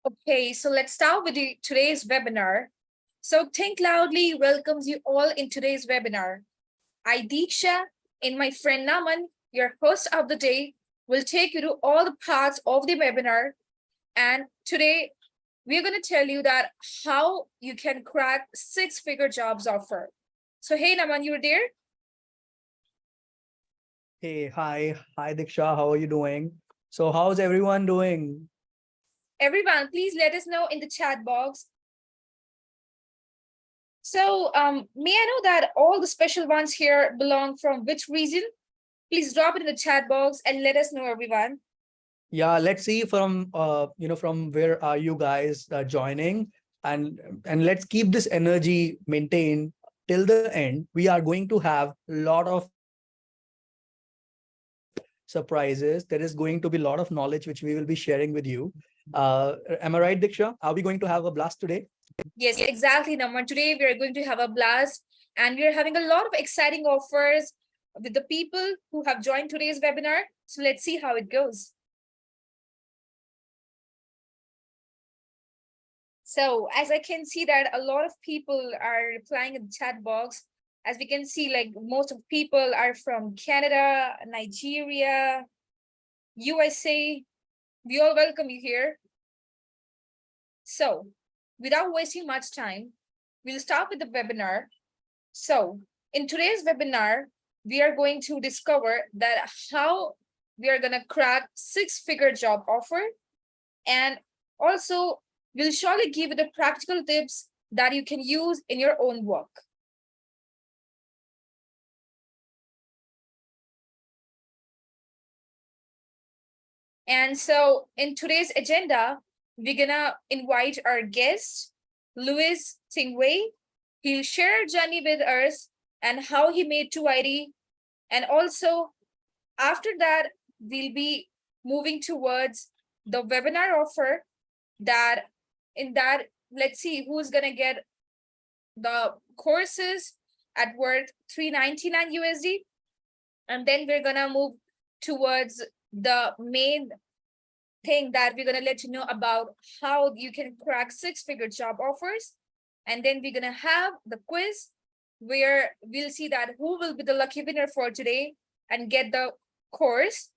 Okay, so let's start with today's webinar. So Think Loudly welcomes you all in today's webinar. I, Deeksha, and my friend Naman, your host of the day, will take you to all the parts of the webinar. And today, we're going to tell you that how you can crack six-figure jobs offer. So hey, Naman, you're there? Hey, hi Diksha, how are you doing? So how's everyone doing? Everyone, please let us know in the chat box. So may I know that all the special ones here belong from which region? Please drop it in the chat box and let us know, everyone. Yeah, let's see from where are you guys joining, and let's keep this energy maintained till the end. We are going to have a lot of surprises. There is going to be a lot of knowledge which we will be sharing with you. Am I right, Diksha? Are we going to have a blast today? Yes, exactly, Naman. Today we are going to have a blast and we are having a lot of exciting offers with the people who have joined today's webinar. So let's see how it goes. So as I can see that a lot of people are replying in the chat box. As we can see, like most of people are from Canada, Nigeria, USA. We all welcome you here. So without wasting much time, we'll start with the webinar. So in today's webinar, we are going to discover that how we are going to crack six-figure job offer. And also we'll surely give you the practical tips that you can use in your own work. And so in today's agenda, we're gonna invite our guest, Louis Tingwei. He'll share a journey with us and how he made 2ID. And also after that, we'll be moving towards the webinar offer that in that, let's see who's gonna get the courses at worth $399 USD. And then we're gonna move towards the main thing that we're gonna let you know about how you can crack six-figure job offers. And then we're gonna have the quiz where we'll see that who will be the lucky winner for today and get the course.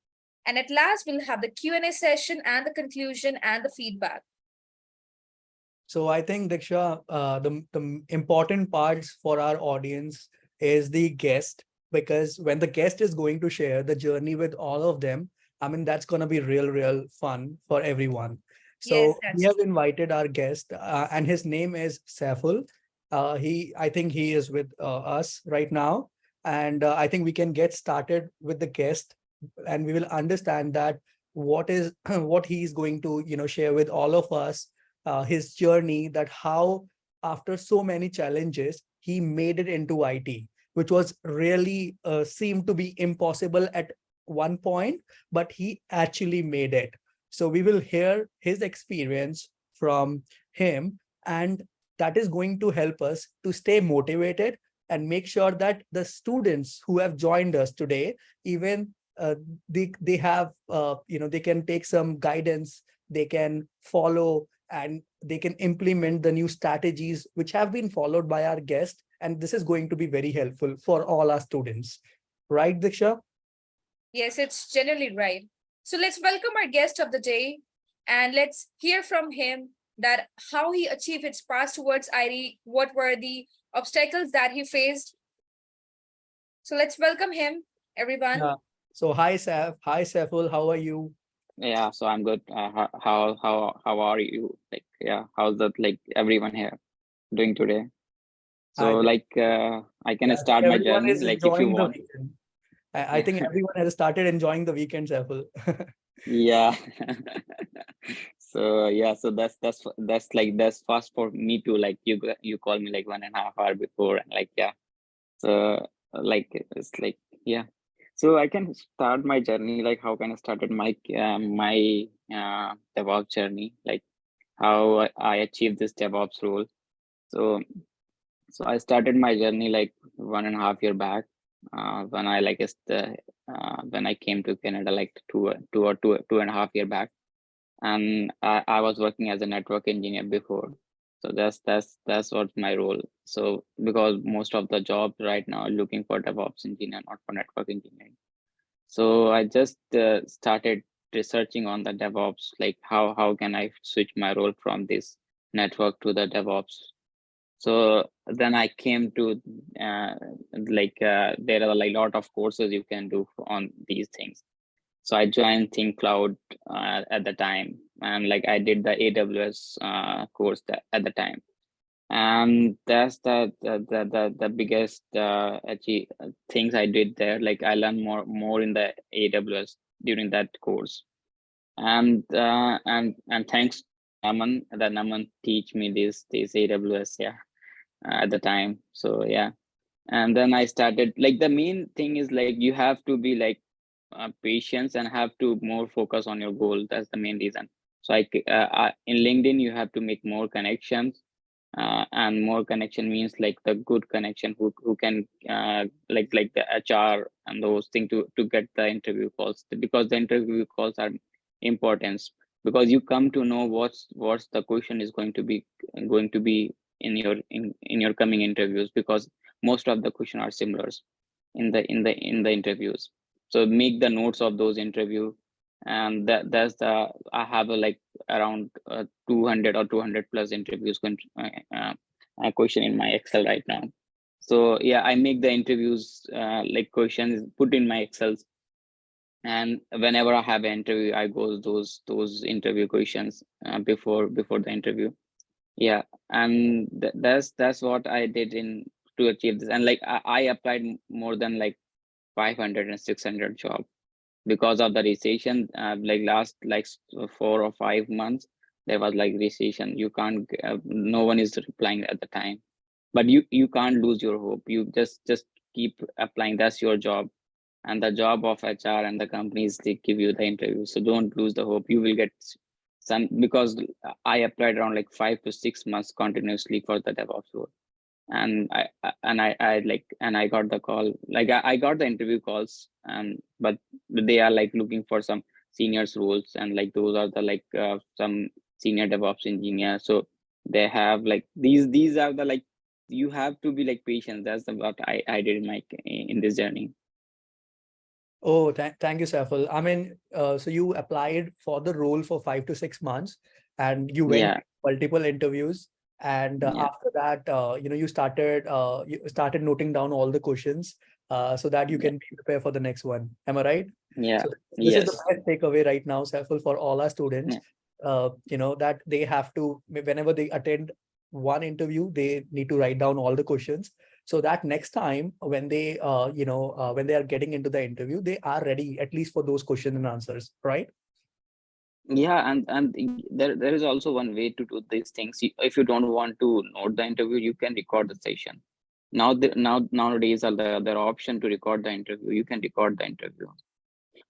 And at last, we'll have the Q&A session and the conclusion and the feedback. So I think, Diksha, the important parts for our audience is the guest, because when the guest is going to share the journey with all of them, I mean, that's going to be real fun for everyone. Yes, So we that's have true. invited our guest, and his name is Saiful. I think he is with us right now, and I think we can get started with the guest, and we will understand that what is what he is going to share with all of us, his journey, that how after so many challenges he made it into IT, which was really seemed to be impossible at one point, but he actually made it. So we will hear his experience from him, and that is going to help us to stay motivated and make sure that the students who have joined us today, even they have they can take some guidance, they can follow, and they can implement the new strategies which have been followed by our guest. And this is going to be very helpful for all our students. Right, Diksha? Yes, it's generally right. So let's welcome our guest of the day and let's hear from him that how he achieved his path towards ID, what were the obstacles that he faced. So let's welcome him, everyone. Yeah. So hi, Saf. Hi, Saiful. How are you? Yeah, so I'm good. How are you? Like, yeah, how's that like everyone here doing today? Hi. So like I Yeah, can I think start my everyone journey is like if you enjoying the want. weekend. I Yeah. think everyone has started enjoying the weekend, Saiful. Yeah. So yeah, so that's fast for me too. Like you call me like 1.5 hour before, and like yeah. So like it's like yeah. So I can start my journey. Like how can I started my DevOps journey? Like how I achieved this DevOps role. So so I started my journey like 1.5 year back, when I when I came to Canada like two and a half year back. and I was working as a network engineer before. So that's what my role. So because most of the jobs right now are looking for DevOps engineer, not for network engineering. So I just started researching on the DevOps, like how can I switch my role from this network to the DevOps. So then I came to there are like a lot of courses you can do on these things. So I joined Thinkcloud at the time, and like I did the AWS course at the time, and that's the biggest things I did there. Like I learned more in the AWS during that course, and thanks to Naman, that Naman teach me this AWS, yeah, at the time. So yeah, and then I started, like, the main thing is like you have to be like patience and have to more focus on your goal. That's the main reason. So in LinkedIn you have to make more connections, and more connection means like the good connection who can like the HR and those things to get the interview calls, because the interview calls are important, because you come to know what's the question is going to be in your coming interviews, because most of the question are similar in the interviews. So make the notes of those interview, and that's the I have like around 200 or 200 plus interviews question in my Excel right now. So yeah, I make the interviews like questions put in my Excel, and whenever I have an interview I go those interview questions before the interview. Yeah, and that's what I did in to achieve this. And like I applied more than like 500 and 600 job because of the recession. Like last 4 or 5 months there was like recession. You can't no one is replying at the time, but you can't lose your hope. You just keep applying. That's your job, and the job of HR and the companies, they give you the interview. So don't lose the hope. You will get some, because I applied around like 5 to 6 months continuously for the DevOps role, and I got the call. Like I got the interview calls, and but they are like looking for some seniors roles, and like those are the some senior DevOps engineer. So they have like these are the like, you have to be like patient. That's what I did in my in this journey. Oh, thank you, Saiful. I mean, so you applied for the role for 5 to 6 months, and you went Yeah, multiple interviews. And yeah, after that, you started noting down all the questions, so that you yeah, can be prepared for the next one. Am I right? yeah, So this is the yes, best takeaway right now, Saiful, for all our students. yeah. That they have to, whenever they attend one interview, they need to write down all the questions, so that next time when they when they are getting into the interview, they are ready at least for those questions and answers, right? Yeah, and there is also one way to do these things. If you don't want to note the interview, you can record the session. Nowadays there are option to record the interview. You can record the interview.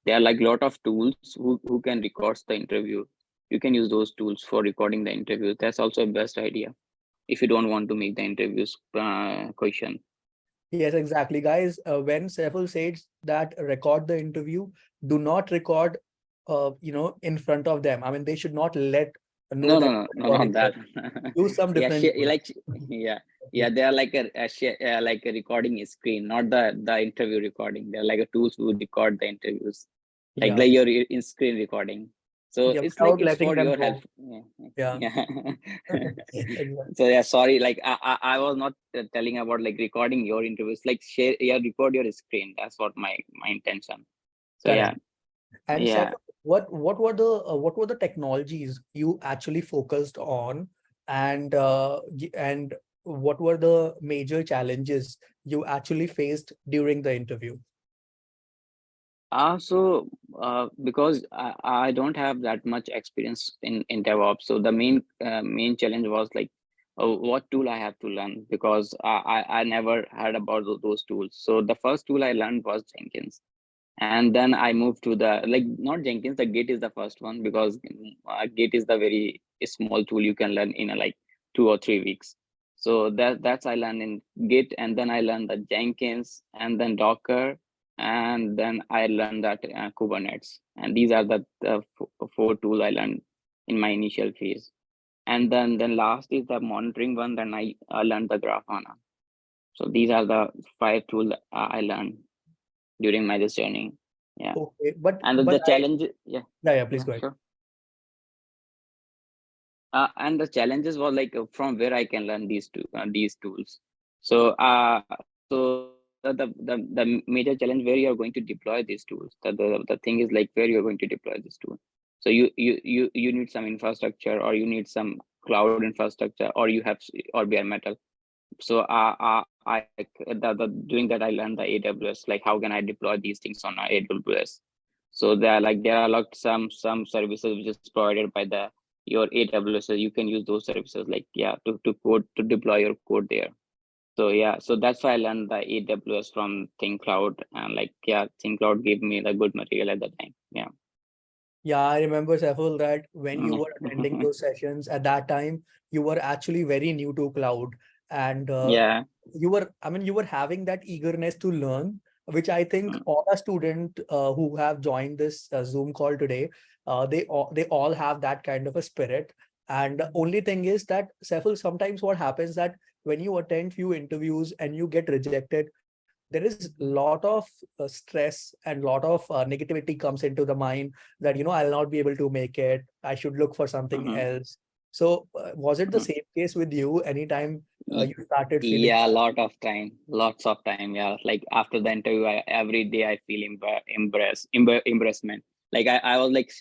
There are like lot of tools who can record the interview. You can use those tools for recording the interview. That's also a best idea if you don't want to make the interviews question. Yes, exactly, guys. When Saiful says that record the interview, do not record in front of them. I mean, they should not let know No, no, that no, you're no, not recording that. them. Use some Yeah, different tools. yeah, yeah. They are like like a recording screen, not the interview recording. They're like a tools who record the interviews, Yeah, like your in screen recording. So yeah, it's like without it's letting for them your help. know. Yeah, Yeah. yeah. Exactly. So yeah, sorry. Like I was not telling about like recording your interviews. Like share, yeah, record your screen. That's what my intention. So Correct. yeah, And yeah. Saiful, what were the technologies you actually focused on, and what were the major challenges you actually faced during the interview? Because I don't have that much experience in DevOps, so the main challenge was like, what tool I have to learn, because I never heard about those tools. So the first tool I learned was Jenkins, and then I moved to the, like, not Jenkins, the Git is the first one, because Git is the very small tool you can learn in like 2 or 3 weeks. So that's I learned in Git, and then I learned the Jenkins, and then Docker, and then I learned that Kubernetes, and these are the four tool I learned in my initial phase. And then last is the monitoring one. Then I learned the Grafana. So these are the 5 tools I learned during my this journey. Yeah. Okay, but And but the challenge, yeah, please yeah, go ahead. sure. And the challenges was like from where I can learn these tools. So the major challenge where you are going to deploy these tools. The thing is like where you're going to deploy this tool. So you need some infrastructure, or you need some cloud infrastructure, or you have or bare metal. So I doing that I learned the AWS, like how can I deploy these things on AWS. So there are like some services which is provided by the your AWS. So you can use those services like to code to deploy your code there. So so that's why I learned the AWS from Thinkcloud, and like Thinkcloud gave me the good material at the time. Yeah. Yeah, I remember, Saiful, that when you were attending Mm. those sessions at that time, you were actually very new to cloud, and Yeah. you were having that eagerness to learn, which I think Mm. all our student who have joined this Zoom call today, they all have that kind of a spirit. And the only thing is that, Saiful, sometimes what happens that when you attend few interviews and you get rejected, there is a lot of stress and lot of negativity comes into the mind that I'll not be able to make it, I should look for something Mhm. else. So was it the Mhm. same case with you anytime Y- you started feeling Yeah, a that? lot of time, lots of time. Yeah, like after the interview, every day I feel embarrassment. Like I was like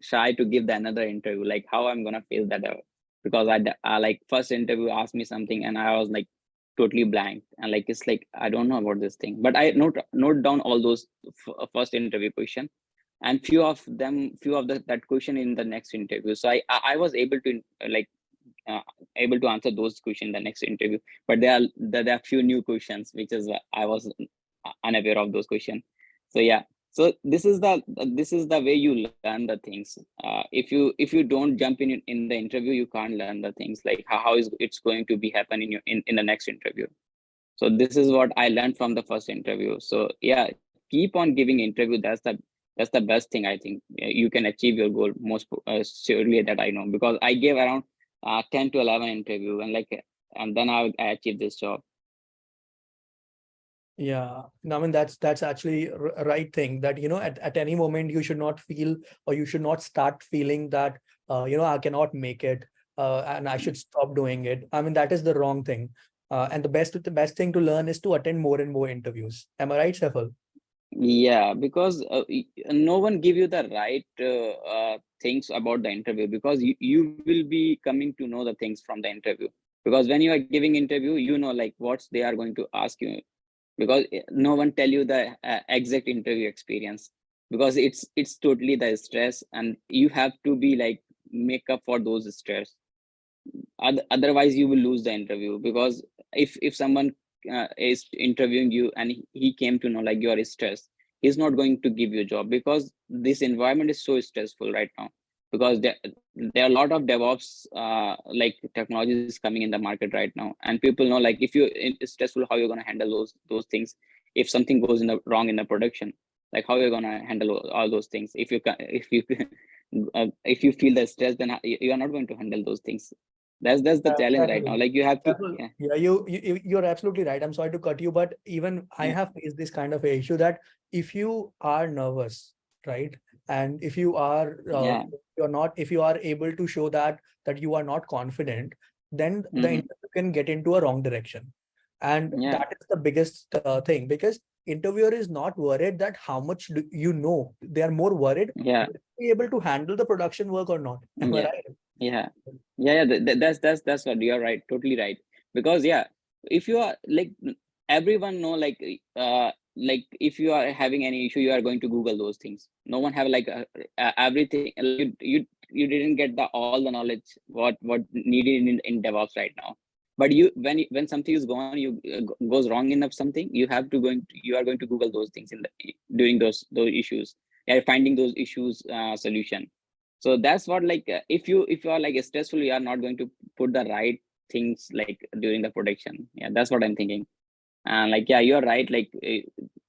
shy to give the another interview. Like how I'm gonna face that out, because I like first interview asked me something and I was like totally blank, and like it's like I don't know about this thing. But I note down all those first interview question, and few of that question in the next interview. So I was able to like uh, able to answer those questions in the next interview. But there are few new questions which is I was unaware of those questions. So so this is the way you learn the things. If you don't jump in the interview, you can't learn the things like how is it's going to be happen in the next interview. So this is what I learned from the first interview. So keep on giving interview. That's the best thing I think. You can achieve your goal most surely, that I know, because I gave around 10 to 11 interview, and then I achieved this job. Yeah, no, I mean that's actually a right thing, that at any moment you should not feel, or you should not start feeling that I cannot make it, and I should stop doing it. I mean that is the wrong thing. And the best thing to learn is to attend more and more interviews. Am I right, Sefal? Yeah, because no one give you the right things about the interview, because you will be coming to know the things from the interview. Because when you are giving interview, you know like what they are going to ask you, because no one tell you the exact interview experience, because it's totally the stress, and you have to be like make up for those stress. Otherwise you will lose the interview, because if someone is interviewing you and he came to know like you are stressed, he's not going to give you a job, because this environment is so stressful right now. Because there are a lot of DevOps like technologies coming in the market right now, and people know like if you it's stressful, how you're going to handle those things. If something goes in the wrong in the production, like how you're going to handle all those things. If you feel the stress, then you are not going to handle those things. That's the challenge right now. Certainly. Like you have to, Certainly. Yeah, you're absolutely right. I'm sorry to cut you, but even I yeah, have faced this kind of a issue that if you are nervous, right, and if you are yeah, you're not, if you are able to show that you are not confident, then the hmm, interview can get into a wrong direction, and yeah, that is the biggest thing, because interviewer is not worried that how much do you know. They are more worried, yeah, will you be able to handle the production work or not. Am I yeah, right? yeah, yeah. That's what you're right, totally right. Because if you are like everyone know like if you are having any issue, you are going to Google those things. No one have like everything. Like you didn't get the all the knowledge what needed in DevOps right now. But when something is gone, you goes wrong in something, you are going to Google those things in the during those issues. Yeah, finding those issues solution. So that's what like if you are like stressful, you are not going to put the right things like during the production. Yeah, that's what I'm thinking. And like you're right, like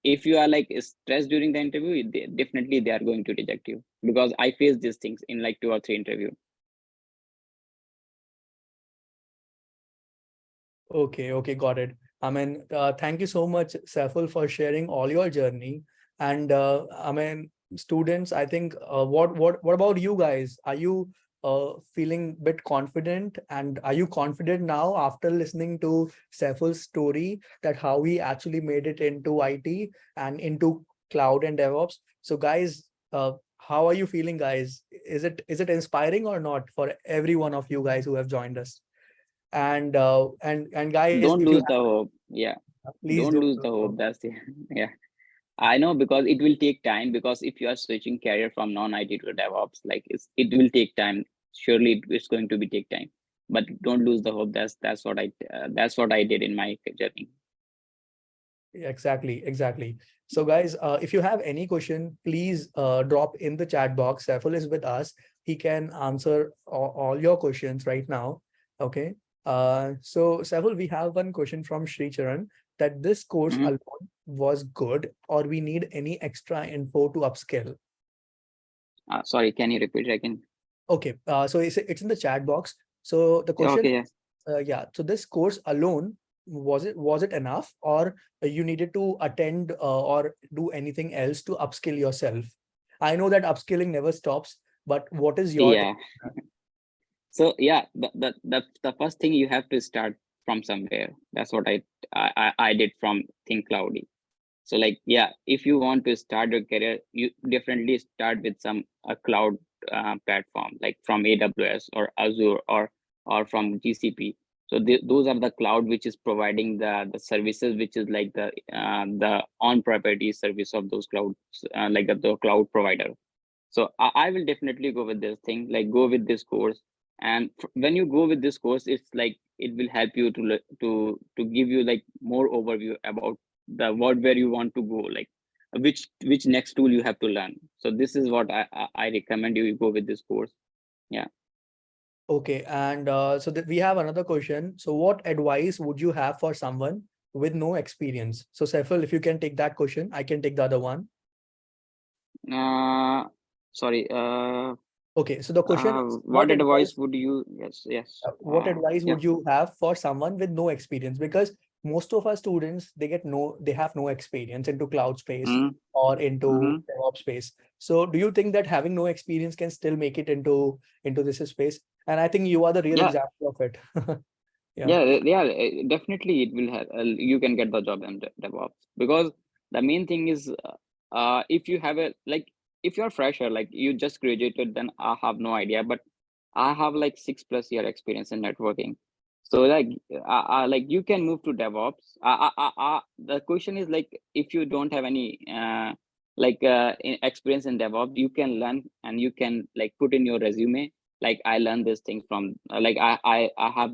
if you are like stressed during the interview, definitely they are going to reject you, because I faced these things in like 2 or 3 interview. Okay, got it. I mean, thank you so much, Saiful, for sharing all your journey. And I mean, students, I think, what about you guys? Are you feeling bit confident? And are you confident now after listening to Saiful's story that how he actually made it into IT and into cloud and DevOps? So, guys, how are you feeling, guys? Is it inspiring or not for every one of you guys who have joined us? And guys, if Don't you lose the hope. Yeah, please don't don't lose lose the hope. hope. That's the yeah. I know, because it will take time, because if you are switching career from non-IT to DevOps, like it will take time. Surely it's going to be take time, but don't lose the hope. That's what I did in my journey. Exactly. So guys, if you have any question, please drop in the chat box. Saiful is with us. He can answer all your questions right now. Okay. So Saiful, we have one question from Sri Charan that this course Mhm. alone was good or we need any extra info to upskill. Sorry, can you repeat it again? Okay. So it's in the chat box. So the Yeah, question, okay, yeah. yeah. So this course alone, was it enough, or you needed to attend or do anything else to upskill yourself? I know that upskilling never stops, but what is your take Yeah. on So yeah, the first thing, you have to start from somewhere. That's what I did from Thinkcloudly. So like, yeah, if you want to start your career, you definitely start with some cloud platform, like from AWS or Azure, or from GCP. So those are the cloud which is providing the services, which is like the on property service of those clouds, like the cloud provider. So I will definitely go with this thing, like go with this course. And when you go with this course, it's like it will help you to give you like more overview about the what where you want to go, like which next tool you have to learn. So this is what I recommend you go with this course. Yeah. Okay, and so that we have another question. So what advice would you have for someone with no experience? So Saiful, if you can take that question, I can take the other one. uh Sorry. Okay, so the question is, What advice would you? Yes, yes. what advice Yeah. would you have for someone with no experience? Because most of our students, they have no experience into cloud space Mm-hmm. or into Mm-hmm. DevOps space. So do you think that having no experience can still make it into this space? And I think you are the real Yeah. example of it. Yeah. Yeah, definitely it will have. You can get the job in DevOps, because the main thing is, if you have a like, if you're fresher, like you just graduated, then I have no idea. But I have like 6+ year experience in networking, so like you can move to DevOps. The question is like, if you don't have any experience in DevOps, you can learn and you can like put in your resume, like I learned this thing from like I have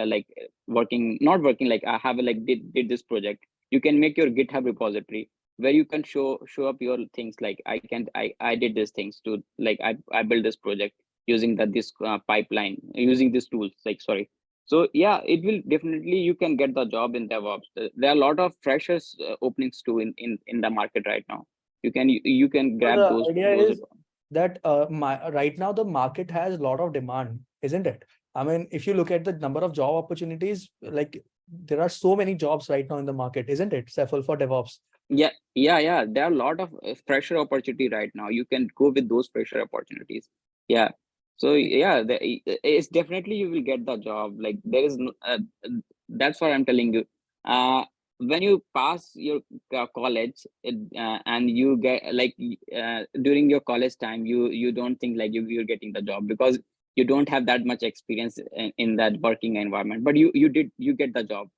like working not working, like I have like did this project. You can make your GitHub repository where you can show up your things, like I did these things to, like I built this project using this pipeline, using these tools, like sorry. So yeah, it will definitely, you can get the job in DevOps. There are a lot of freshers openings too in the market right now. You can So grab the idea those. is that right now the market has a lot of demand, isn't it? I mean, if you look at the number of job opportunities, like there are so many jobs right now in the market, isn't it, Saiful, for DevOps? Yeah. There are a lot of fresher opportunity right now. You can go with those fresher opportunities. Yeah. So yeah, it's definitely you will get the job. Like there is no, that's what I'm telling you. When you pass your college, and you get like during your college time, you don't think like you're getting the job, because you don't have that much experience in that working environment. But you get the job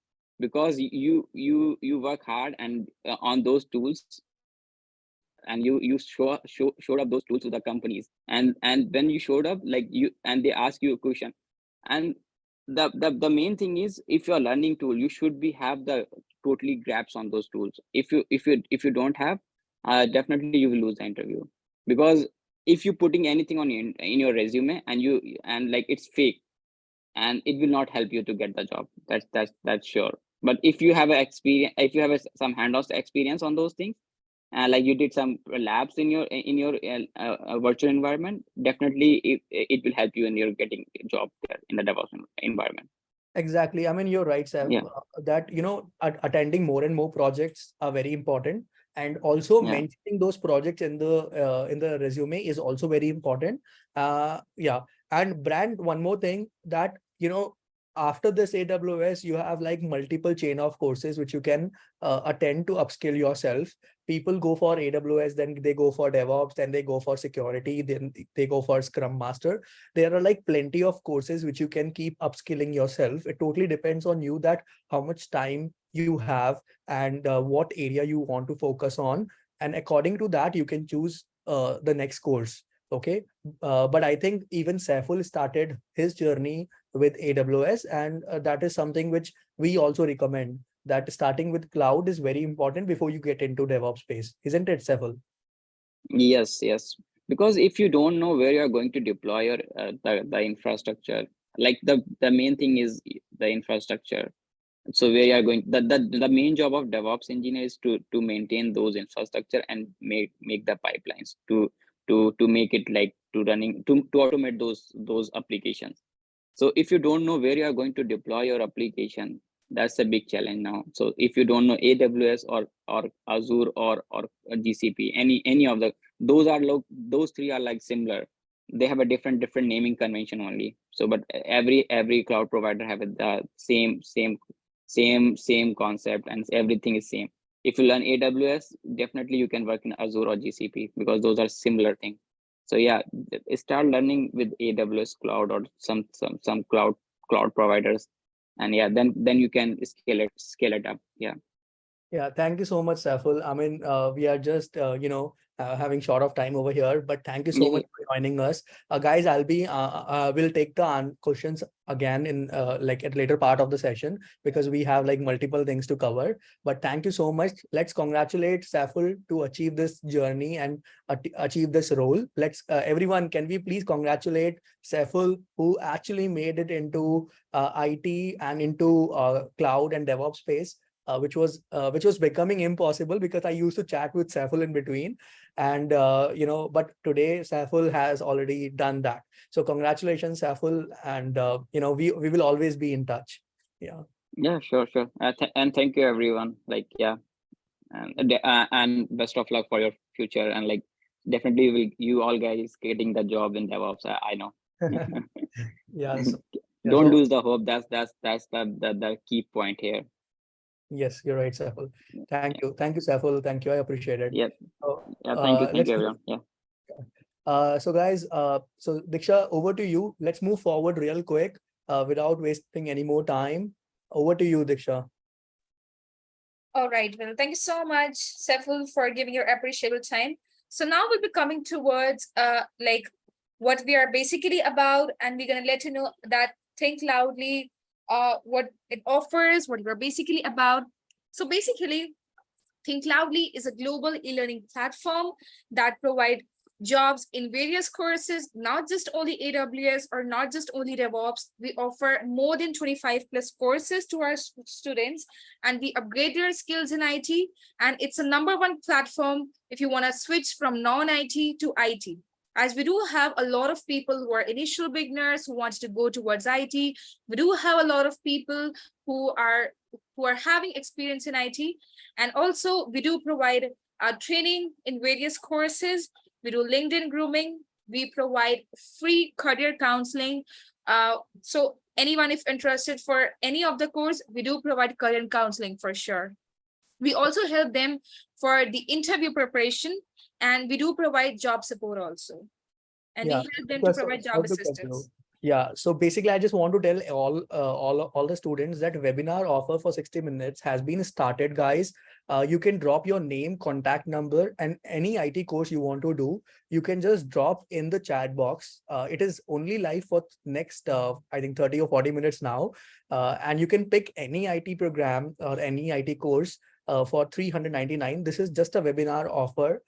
because you work hard and on those tools, and you showed up those tools to the companies, and when you showed up, like you, and they ask you a question. And the main thing is, if you're learning tool, you should be have the totally grasp on those tools. If you don't have, definitely you will lose the interview. Because if you're putting anything on in your resume, and like it's fake, and it will not help you to get the job. That's sure. But if you have a experience, if you have some hands-on experience on those things, like you did some labs in your virtual environment, definitely it will help you in your getting a job there in the DevOps environment. Exactly. I mean, you're right, Saif, Yeah, that, attending more and more projects are very important. And also yeah, mentioning those projects in the resume is also very important. Yeah. And Brand, one more thing that, after this AWS, you have like multiple chain of courses which you can attend to upskill yourself. People go for AWS, then they go for DevOps, then they go for security, then they go for Scrum Master. There are like plenty of courses which you can keep upskilling yourself. It totally depends on you that how much time you have and what area you want to focus on, and according to that you can choose the next course. Okay. But I think even Saiful started his journey with AWS, and that is something which we also recommend, that starting with cloud is very important before you get into DevOps space, isn't it, Saiful? yes, yes. Because if you don't know where you are going to deploy your the infrastructure, like the main thing is the infrastructure. So where you are going, the main job of DevOps engineer is to maintain those infrastructure and make the pipelines to make it like to running to automate those applications. So if you don't know where you are going to deploy your application, that's a big challenge now. So if you don't know AWS or Azure or GCP, any of the those are those three are like similar. They have a different naming convention only. So but every cloud provider have the same concept, and everything is same. If you learn AWS, definitely you can work in Azure or GCP because those are similar things. So yeah, start learning with AWS cloud or some cloud providers, and yeah, then you can scale it up. Yeah. Yeah, thank you so much, Saiful. I mean, we are just, having short of time over here, but thank you so Yeah, much for joining us. Guys, we'll take the questions again in like at later part of the session, because we have like multiple things to cover. But thank you so much. Let's congratulate Saiful to achieve this journey and achieve this role. Let's, everyone, can we please congratulate Saiful, who actually made it into IT and into cloud and DevOps space, which was becoming impossible because I used to chat with Saiful in between, and but today Saiful has already done that. So congratulations, Saiful, and we will always be in touch. Yeah. yeah, sure. And thank you everyone. Like yeah, and best of luck for your future. And like definitely will you all guys getting the job in DevOps. I know. Yeah. So, yeah. Don't So lose the hope. That's the key point here. yes, you're right, Saiful. Thank you, Saiful. Thank you. I appreciate it. Yeah, So, yeah. Thank let's you move. everyone. Yeah. So guys, so Diksha, over to you. Let's move forward real quick, without wasting any more time. Over to you, Diksha. All right. Well, thank you so much, Seful, for giving your appreciable time. So now we'll be coming towards like what we are basically about, and we're gonna let you know that Think Loudly, what it offers, what we're basically about. So basically, Thinkcloudly is a global e-learning platform that provide jobs in various courses, not just only AWS or not just only DevOps. We offer more than 25 plus courses to our students, and we upgrade their skills in IT. And it's a number one platform if you want to switch from non-IT to IT. As we do have a lot of people who are initial beginners who want to go towards IT, we do have a lot of people who are having experience in IT, and also, we do provide training in various courses. We do LinkedIn grooming. We provide free career counseling. So anyone if interested for any of the course, we do provide career counseling for sure. We also help them for the interview preparation, and we do provide job support also. And we Yeah, help them to because provide job sorry to cut you. assistance. Yeah, so basically, I just want to tell all the students that webinar offer for 60 minutes has been started, guys. You can drop your name, contact number, and any IT course you want to do. You can just drop in the chat box. It is only live for next, I think 30 or 40 minutes now, and you can pick any IT program or any IT course for 399. This is just a webinar offer,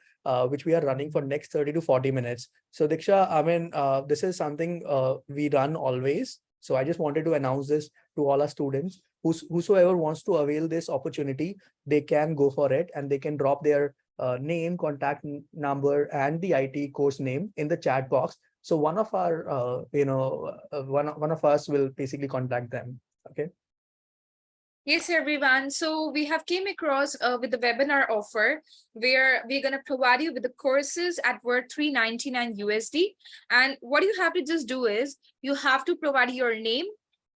which we are running for next 30 to 40 minutes. So Diksha, I mean, this is something we run always. So I just wanted to announce this to all our students. Whosoever wants to avail this opportunity, they can go for it, and they can drop their name, contact number, and the IT course name in the chat box. So one of our, one of us will basically contact them. Okay. Yes, everyone. So we have came across with the webinar offer where we're going to provide you with the courses at worth $399 USD. And what you have to just do is you have to provide your name,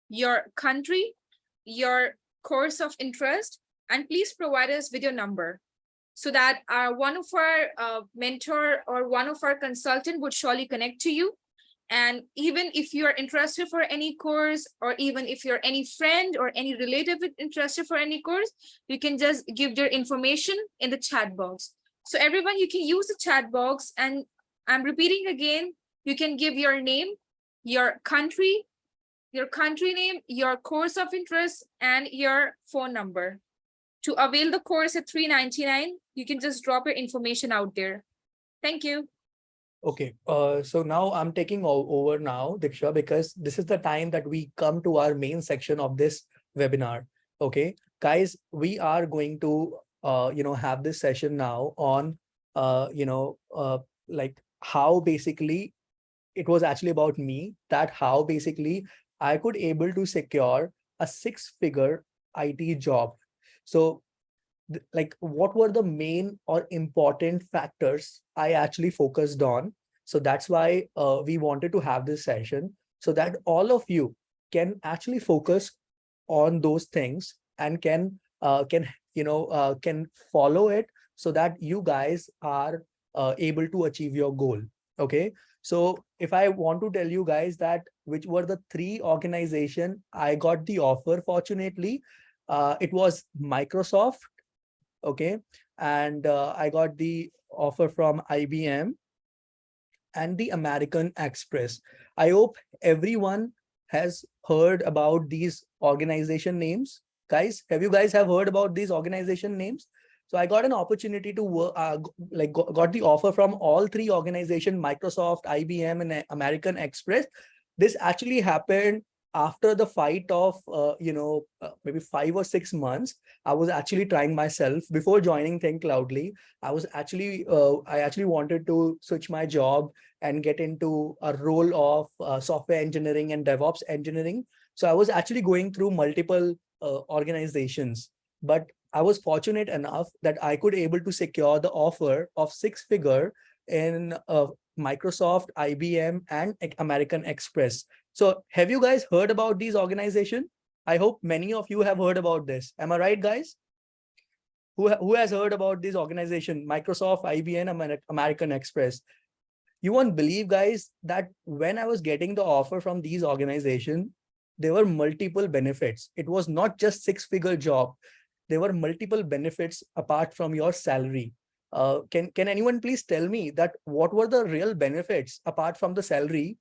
your country, your course of interest, and please provide us with your number so that one of our mentor or one of our consultant would surely connect to you. And even if you are interested for any course, or even if you're any friend or any relative interested for any course, you can just give your information in the chat box. So everyone, you can use the chat box, and I'm repeating again, you can give your name, your country name, your course of interest, and your phone number. To avail the course at $399, you can just drop your information out there. Thank you. Okay, so now I'm taking over now, Diksha, because this is the time that we come to our main section of this webinar. Okay, guys, we are going to have this session now on like how basically it was actually about me, that how basically I could able to secure a 6-figure IT job. So like what were the main or important factors I actually focused on. So that's why we wanted to have this session so that all of you can actually focus on those things and can follow it so that you guys are able to achieve your goal. Okay, so if I want to tell you guys that which were the 3 organization I got the offer, fortunately, it was Microsoft. Okay, and I got the offer from IBM and the American Express. I hope everyone has heard about these organization names. Guys, have you guys have heard about these organization names? So I got an opportunity to work, got the offer from all 3 organizations, Microsoft, IBM, and American Express. This actually happened after the fight of maybe 5 or 6 months. I was actually trying myself before joining Thinkcloudly. I actually wanted to switch my job and get into a role of software engineering and DevOps engineering. So I was actually going through multiple organizations, but I was fortunate enough that I could able to secure the offer of 6-figure in Microsoft, IBM, and American Express. So have you guys heard about these organizations? I hope many of you have heard about this. Am I right, guys? Who has heard about this organization, Microsoft, IBM, American Express? You won't believe, guys, that when I was getting the offer from these organizations, there were multiple benefits. It was not just 6-figure job. There were multiple benefits apart from your salary. Can anyone please tell me that what were the real benefits apart from the salary,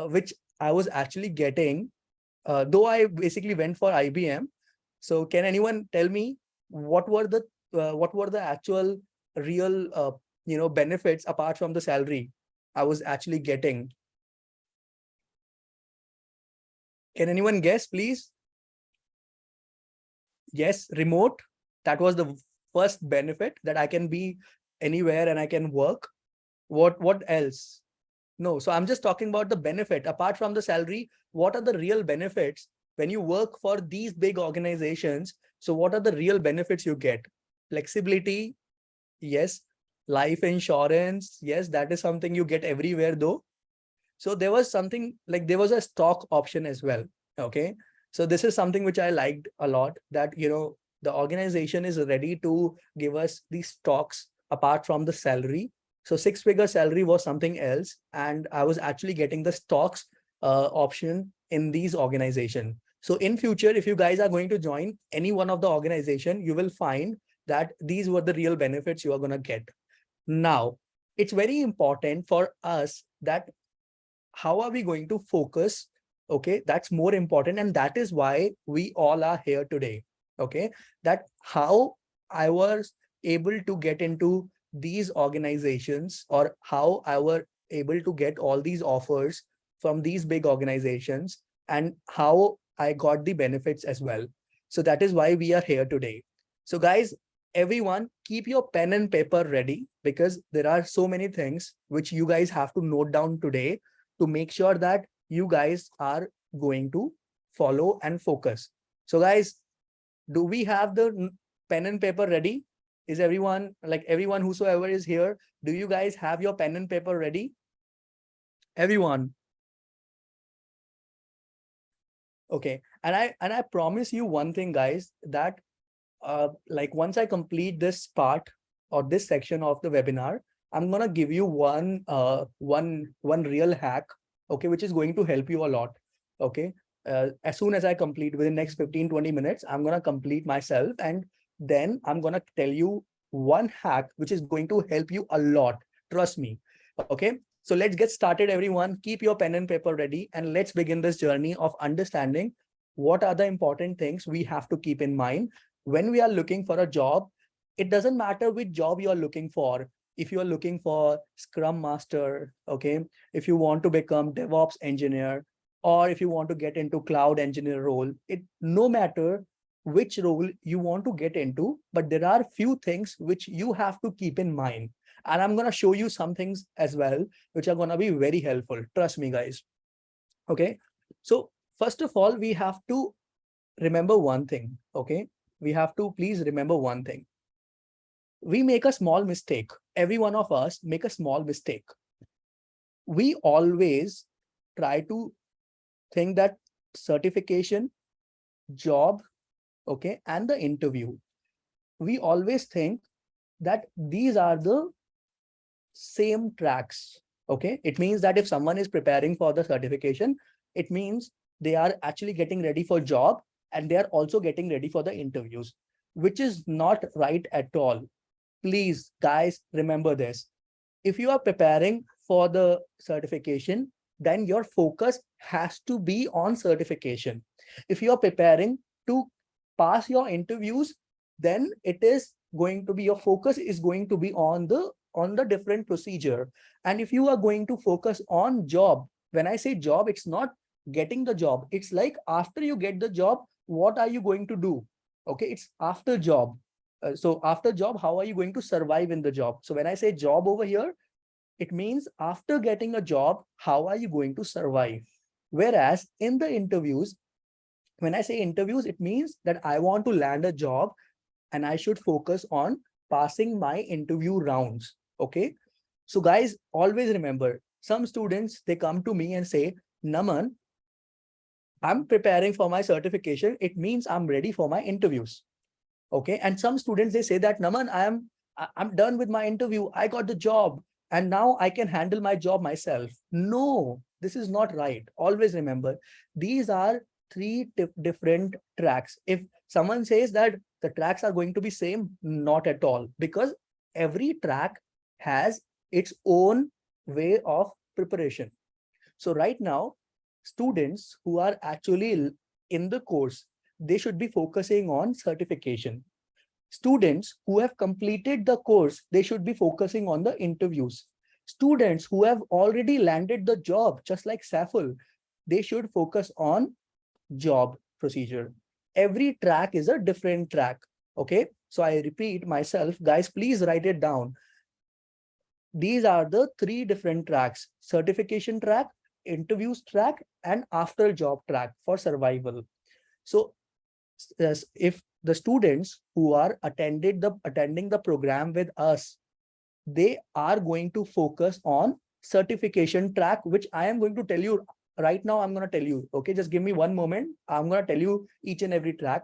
which I was actually getting, though I basically went for IBM. So can anyone tell me what were the actual real benefits apart from the salary I was actually getting? Can anyone guess, please? Yes, remote. That was the first benefit, that I can be anywhere and I can work. What else? No, so I'm just talking about the benefit. Apart from the salary, what are the real benefits when you work for these big organizations? So what are the real benefits you get? Flexibility, yes. Life insurance, yes, that is something you get everywhere though. So there was something like there was a stock option as well. Okay. So this is something which I liked a lot, that, the organization is ready to give us these stocks apart from the salary. So 6-figure salary was something else. And I was actually getting the stocks option in these organizations. So in future, if you guys are going to join any one of the organization, you will find that these were the real benefits you are going to get. Now, it's very important for us that how are we going to focus? Okay, that's more important. And that is why we all are here today. Okay, that how I was able to get into these organizations, or how I were able to get all these offers from these big organizations, and how I got the benefits as well. So that is why we are here today. So guys, everyone, keep your pen and paper ready, because there are so many things which you guys have to note down today to make sure that you guys are going to follow and focus. So guys, do we have the pen and paper ready? Is everyone, like everyone whosoever is here, do you guys have your pen and paper ready? Everyone. Okay. And I promise you one thing, guys, that like once I complete this part or this section of the webinar, I'm gonna give you one real hack, okay, which is going to help you a lot. Okay. As soon as I complete within next 15-20 minutes, I'm gonna complete myself, and then I'm gonna tell you one hack which is going to help you a lot. Trust me. Okay. So let's get started, everyone. Keep your pen and paper ready, and let's begin this journey of understanding what are the important things we have to keep in mind when we are looking for a job. It doesn't matter which job you are looking for. If you are looking for Scrum Master, okay, if you want to become DevOps engineer, or if you want to get into cloud engineer role, it no matter which role you want to get into, but there are few things which you have to keep in mind. And I'm going to show you some things as well, which are going to be very helpful. Trust me, guys. Okay. So first of all, we have to remember one thing. Okay. We have to please remember one thing. We make a small mistake. Every one of us make a small mistake. We always try to think that certification, job, okay, and the interview. We always think that these are the same tracks. Okay. It means that if someone is preparing for the certification, it means they are actually getting ready for job, and they are also getting ready for the interviews, which is not right at all. Please, guys, remember this. If you are preparing for the certification, then your focus has to be on certification. If you are preparing to pass your interviews, then it is going to be, your focus is going to be on the different procedure. And if you are going to focus on job, when I say job, it's not getting the job. It's like after you get the job, what are you going to do? Okay, it's after job. So after job, how are you going to survive in the job? So when I say job over here, it means after getting a job, how are you going to survive? Whereas in the interviews, when I say interviews, it means that I want to land a job and I should focus on passing my interview rounds. Okay. So guys, always remember, some students, they come to me and say, Naman, I'm preparing for my certification. It means I'm ready for my interviews. Okay. And some students, they say that, Naman, I'm done with my interview. I got the job and now I can handle my job myself. No, this is not right. Always remember, these are three different tracks. If someone says that the tracks are going to be same, not at all, because every track has its own way of preparation. So right now, students who are actually in the course, they should be focusing on certification. Students who have completed the course, they should be focusing on the interviews. Students who have already landed the job, just like Saful, they should focus on job procedure. Every track is a different track. Okay. So I repeat myself, guys, please write it down. These are the three different tracks: certification track, interviews track, and after job track for survival. So if the students who are attending the program with us, they are going to focus on certification track, which I am going to tell you right now. I'm going to tell you. Okay, just give me one moment. I'm going to tell you each and every track.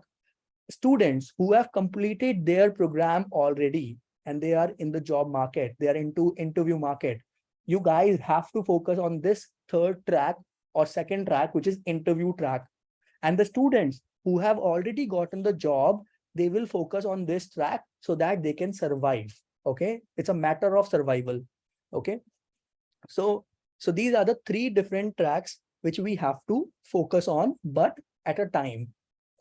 Students who have completed their program already and they are in the job market, they are into interview market, you guys have to focus on this third track or second track, which is interview track. And the students who have already gotten the job, they will focus on this track so that they can survive. Okay, it's a matter of survival. Okay, so these are the three different tracks which we have to focus on, but at a time.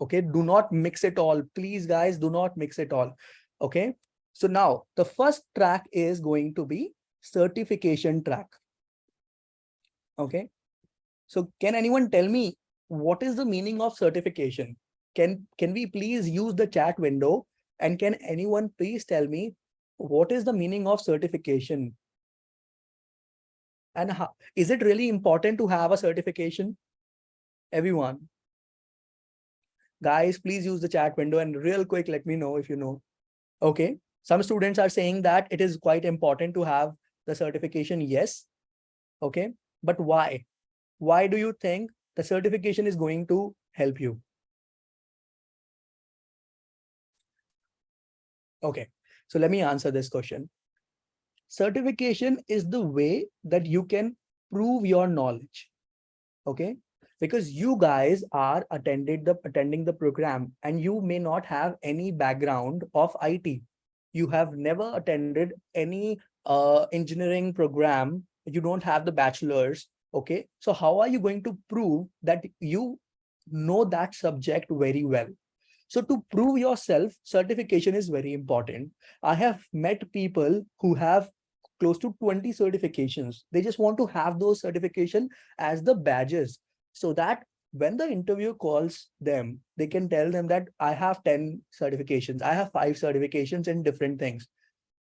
Okay, do not mix it all, please, guys. Do not mix it all. Okay, so now the first track is going to be certification track. Okay, so can anyone tell me what is the meaning of certification? Can we please use the chat window, and can anyone please tell me what is the meaning of certification? And how, is it really important to have a certification? Everyone. Guys, please use the chat window and real quick, let me know if you know. Okay. Some students are saying that it is quite important to have the certification. Yes. Okay. But why? Why do you think the certification is going to help you? Okay. So let me answer this question. Certification is the way that you can prove your knowledge. Okay. Because you guys are attending the program and you may not have any background of IT. You have never attended any engineering program. You don't have the bachelor's. Okay. So how are you going to prove that you know that subject very well? So to prove yourself, certification is very important. I have met people who have close to 20 certifications. They just want to have those certification as the badges so that when the interview calls them, they can tell them that I have 10 certifications, I have 5 certifications in different things.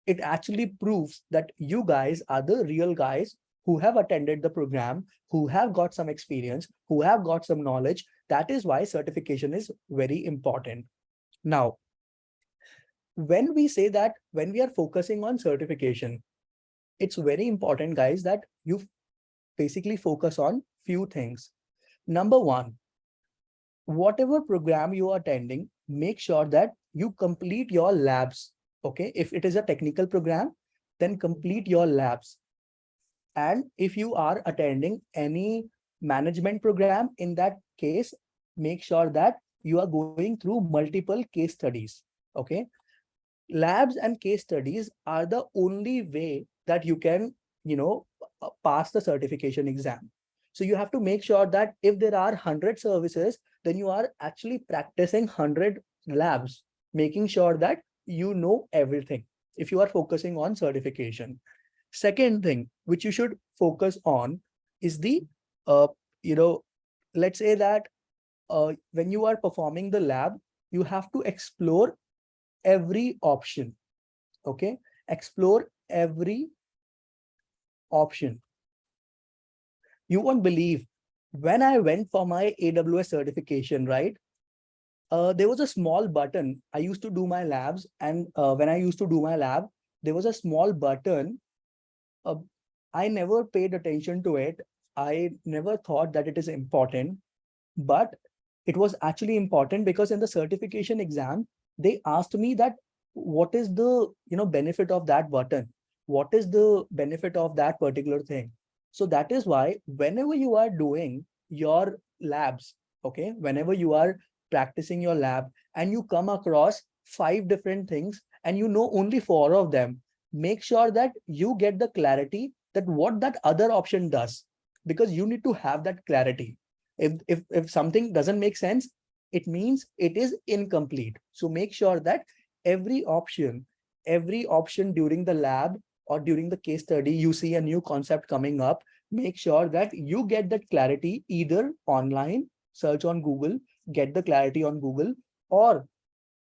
It actually proves that you guys are the real guys who have attended the program, who have got some experience, who have got some knowledge. That is why certification is very important. Now, when we say that when we are focusing on certification, it's very important, guys, that you basically focus on few things. Number one, whatever program you are attending, make sure that you complete your labs. Okay, if it is a technical program, then complete your labs. And if you are attending any management program, in that case, make sure that you are going through multiple case studies. Okay, labs and case studies are the only way that you can, pass the certification exam. So you have to make sure that if there are 100 services, then you are actually practicing 100 labs, making sure that you know everything if you are focusing on certification. Second thing which you should focus on is the, uh, you know, let's say that when you are performing the lab, you have to explore every option. Okay, explore every option. You won't believe, when I went for my AWS certification, right? There was a small button. I used to do my labs, and when I used to do my lab, there was a small button. uh, I never paid attention to it. I never thought that it is important, but it was actually important because in the certification exam, they asked me that what is the benefit of that button? What is the benefit of that particular thing? So that is why whenever you are doing your labs, okay, whenever you are practicing your lab and you come across 5 different things and you know only 4 of them, make sure that you get the clarity that what that other option does, because you need to have that clarity. If something doesn't make sense, it means it is incomplete. So make sure that every option every option during the lab or during the case study, you see a new concept coming up, make sure that you get that clarity either online, search on Google, get the clarity on Google, or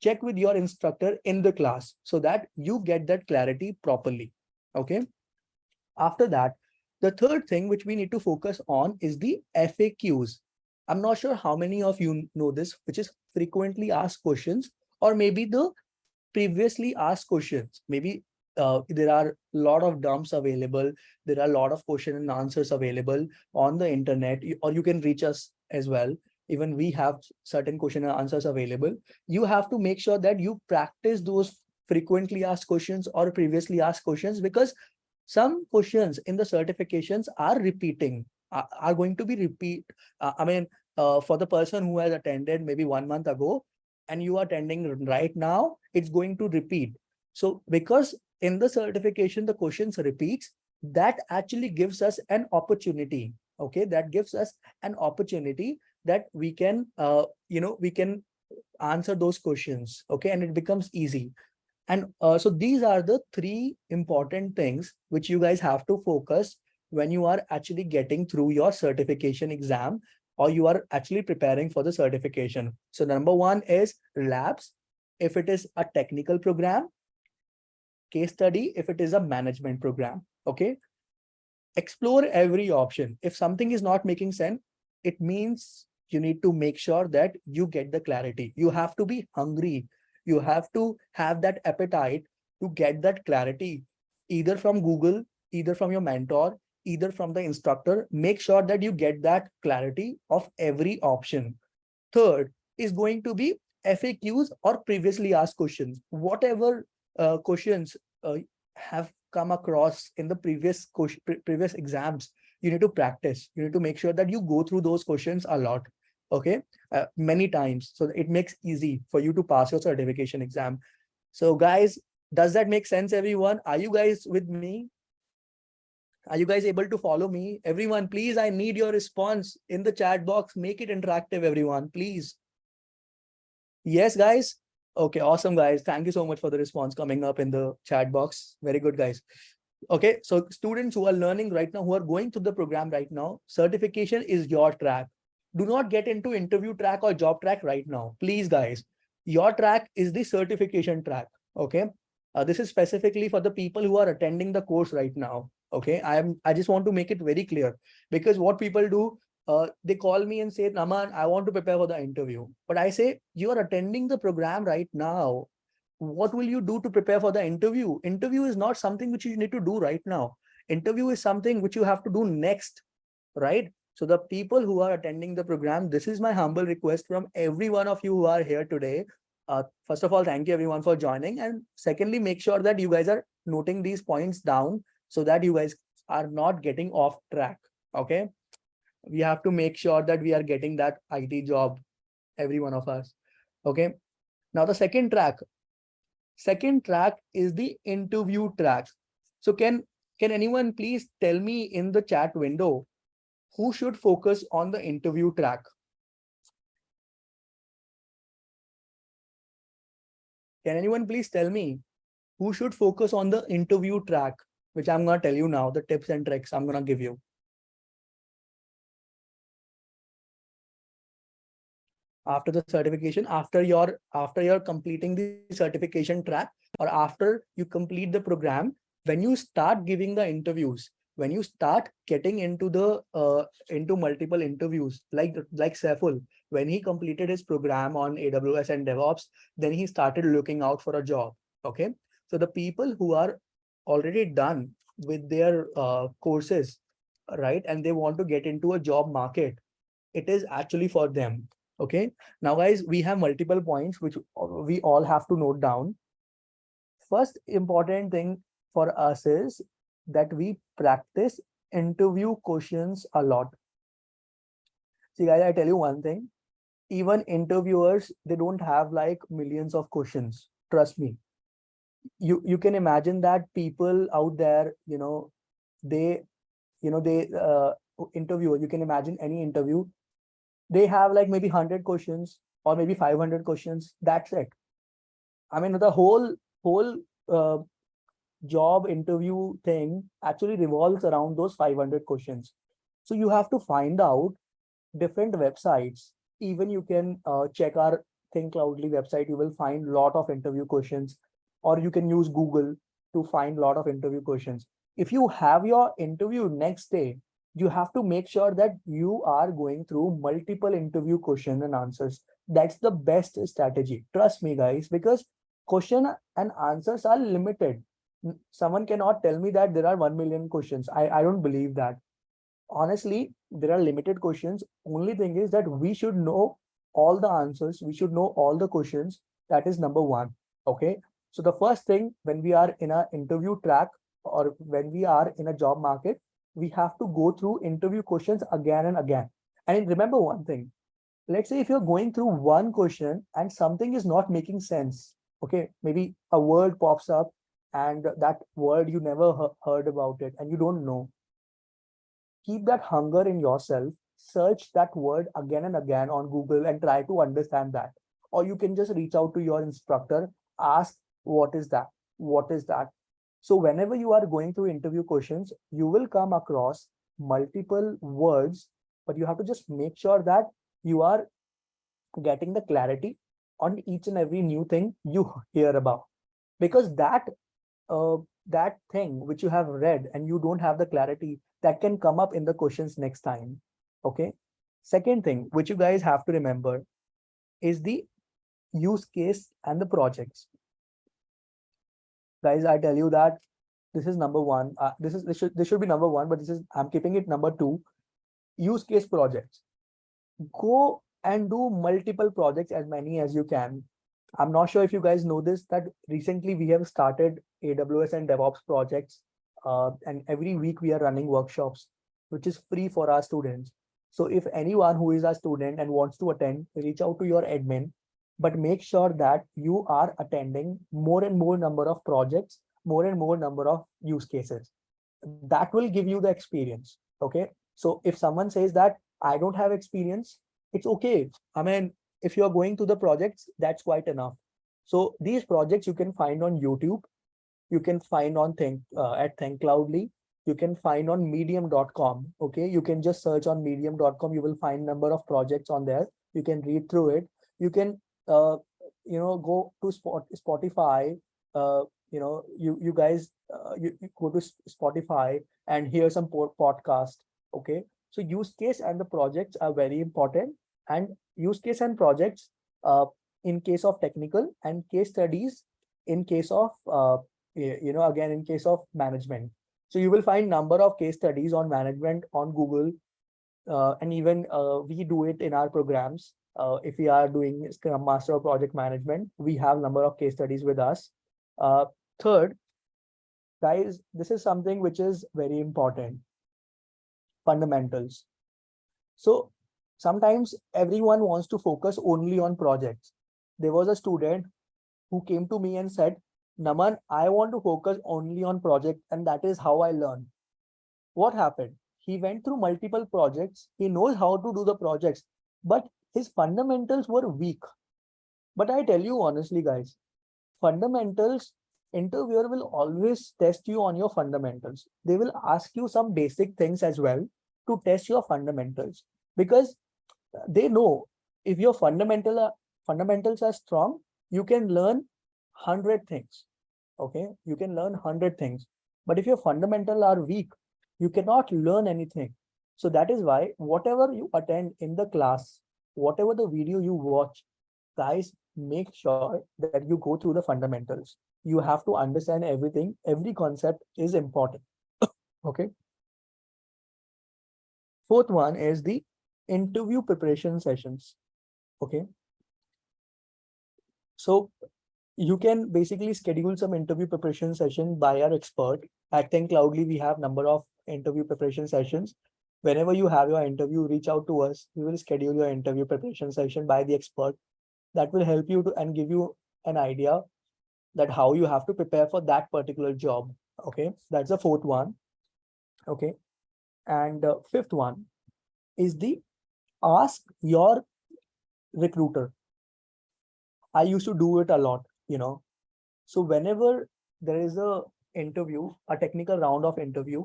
check with your instructor in the class so that you get that clarity properly. Okay. After that, the third thing which we need to focus on is the FAQs. I'm not sure how many of you know this, which is frequently asked questions, or maybe the previously asked questions. Maybe there are a lot of dumps available. There are a lot of question and answers available on the internet, or you can reach us as well. Even we have certain question and answers available. You have to make sure that you practice those frequently asked questions or previously asked questions, because some questions in the certifications are repeating, are going to be repeat. For the person who has attended maybe 1 month ago and you are attending right now, it's going to repeat. So because in the certification, the questions repeats, that actually gives us an opportunity. Okay, that gives us an opportunity that we can answer those questions. Okay, and it becomes easy. And so these are the 3 important things which you guys have to focus when you are actually getting through your certification exam, or you are actually preparing for the certification. So number one is labs, if it is a technical program; case study, if it is a management program. Okay. Explore every option. If something is not making sense, it means you need to make sure that you get the clarity. You have to be hungry. You have to have that appetite to get that clarity, either from Google, either from your mentor, either from the instructor. Make sure that you get that clarity of every option. Third is going to be FAQs or previously asked questions. Whatever questions have come across in the previous exams, you need to practice. You need to make sure that you go through those questions a lot, okay, many times, so that it makes easy for you to pass your certification exam. So guys, does that make sense, everyone? Are you guys with me? Are you guys able to follow me? Everyone, please, I need your response in the chat box. Make it interactive, everyone, please. Yes, guys. Okay, awesome, guys. Thank you so much for the response coming up in the chat box. Very good, guys. Okay, so students who are learning right now, who are going through the program right now, certification is your track. Do not get into interview track or job track right now. Please, guys, your track is the certification track. Okay. This is specifically for the people who are attending the course right now. Okay. I just want to make it very clear, because what people do, they call me and say, Naman, I want to prepare for the interview. But I say, you are attending the program right now. What will you do to prepare for the interview? Interview is not something which you need to do right now. Interview is something which you have to do next, right? So the people who are attending the program, this is my humble request from every one of you who are here today. First of all, thank you everyone for joining. And secondly, make sure that you guys are noting these points down so that you guys are not getting off track. Okay. We have to make sure that we are getting that IT job, every one of us. Okay. Now the second track is the interview track. So can anyone please tell me in the chat window who should focus on the interview track? Can anyone please tell me who should focus on the interview track, which I'm going to tell you now, the tips and tricks I'm going to give you. After the certification, after you're completing the certification track, or after you complete the program, when you start giving the interviews, when you start getting into the into multiple interviews, like Saiful, when he completed his program on AWS and DevOps, then he started looking out for a job. Okay, so the people who are already done with their courses, right, and they want to get into a job market, it is actually for them. Okay, now guys, we have multiple points which we all have to note down. First important thing for us is that we practice interview questions a lot. See guys, I tell you one thing, even interviewers, they don't have like millions of questions. Trust me. You can imagine that people out there, they interview, you can imagine any interview, they have like maybe 100 questions or maybe 500 questions. That's it. I mean, the whole uh, job interview thing actually revolves around those 500 questions. So you have to find out different websites. Even you can check our Thinkcloudly website. You will find a lot of interview questions, or you can use Google to find a lot of interview questions. If you have your interview next day, you have to make sure that you are going through multiple interview questions and answers. That's the best strategy. Trust me, guys, because question and answers are limited. Someone cannot tell me that there are 1 million questions. I don't believe that. Honestly, there are limited questions. Only thing is that we should know all the answers. We should know all the questions. That is number one. Okay. So the first thing, when we are in an interview track or when we are in a job market, we have to go through interview questions again and again. And remember one thing, let's say if you're going through one question and something is not making sense, okay, maybe a word pops up and that word you never heard about it and you don't know, keep that hunger in yourself, search that word again and again on Google and try to understand that. Or you can just reach out to your instructor, ask, what is that? What is that? So whenever you are going through interview questions, you will come across multiple words, but you have to just make sure that you are getting the clarity on each and every new thing you hear about. Because that thing which you have read and you don't have the clarity, that can come up in the questions next time. Okay. Second thing, which you guys have to remember, is the use case and the projects. Guys, I tell you that this is number one. This should be number one, but I'm keeping it number two. Use case projects. Go and do multiple projects, as many as you can. I'm not sure if you guys know this, that recently we have started AWS and DevOps projects, and every week we are running workshops, which is free for our students. So if anyone who is a student and wants to attend, reach out to your admin, but make sure that you are attending more and more number of projects, more and more number of use cases. That will give you the experience. Okay. So if someone says that I don't have experience, it's okay. I mean, if you're going to the projects, that's quite enough. So these projects you can find on YouTube, you can find on at Thinkcloudly, you can find on medium.com. Okay, you can just search on medium.com, you will find number of projects on there. You can read through it. You can go to Spotify. You guys you go to Spotify and hear some podcast. Okay, so use case and the projects are very important. And use case and projects in case of technical, and case studies in case of again in case of management. So you will find number of case studies on management on Google, and even we do it in our programs. If we are doing Scrum Master or project management, we have number of case studies with us. Third, guys, this is something which is very important. Fundamentals. So sometimes everyone wants to focus only on projects. There was a student who came to me and said, Naman, I want to focus only on project, and that is how I learn. What happened? He went through multiple projects. He knows how to do the projects, but his fundamentals were weak. But I tell you honestly, guys, fundamentals, interviewer will always test you on your fundamentals. They will ask you some basic things as well to test your fundamentals, because they know if your fundamentals are strong, you can learn 100 things. Okay, you can learn 100 things, but if your fundamentals are weak, you cannot learn anything. So that is why whatever you attend in the class, whatever the video you watch, guys, make sure that you go through the fundamentals. You have to understand everything. Every concept is important. Okay. Fourth one is the interview preparation sessions. Okay. So you can basically schedule some interview preparation session by our expert. At Thinkcloudly, we have number of interview preparation sessions. Whenever you have your interview, reach out to us. We will schedule your interview preparation session by the expert. That will help you to and give you an idea that how you have to prepare for that particular job. Okay, that's the fourth one. Okay, and fifth one is the ask your recruiter. I used to do it a lot, So whenever there is a interview, a technical round of interview,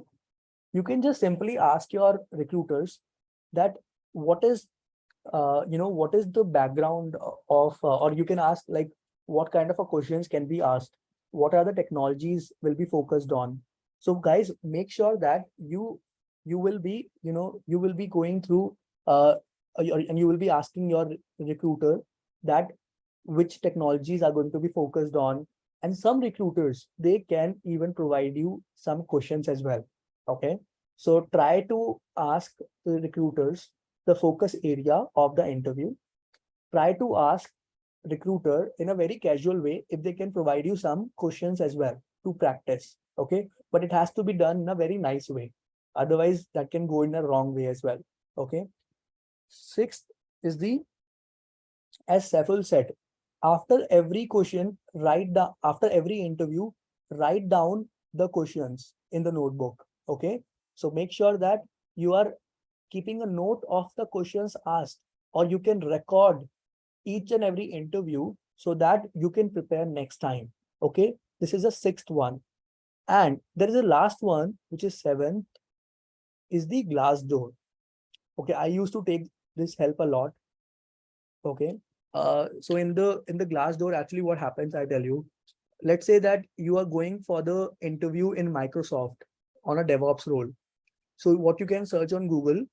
you can just simply ask your recruiters that what is what is the background of or you can ask like what kind of a questions can be asked, what are the technologies will be focused on. So guys, make sure that you will be you will be going through and you will be asking your recruiter that which technologies are going to be focused on. And some recruiters, they can even provide you some questions as well. Okay, so try to ask the recruiters the focus area of the interview. Try to ask recruiter in a very casual way if they can provide you some questions as well to practice. Okay, but it has to be done in a very nice way. Otherwise, that can go in a wrong way as well. Okay. Sixth is the, as Seful said, after every question, after every interview, write down the questions in the notebook. Okay. So make sure that you are keeping a note of the questions asked, or you can record each and every interview so that you can prepare next time. Okay. This is the sixth one. And there is a last one, which is seventh, is the glass door. Okay. I used to take this help a lot. Okay. So in the glass door, actually what happens, I tell you, let's say that you are going for the interview in Microsoft on a DevOps role. So what you can search on Google,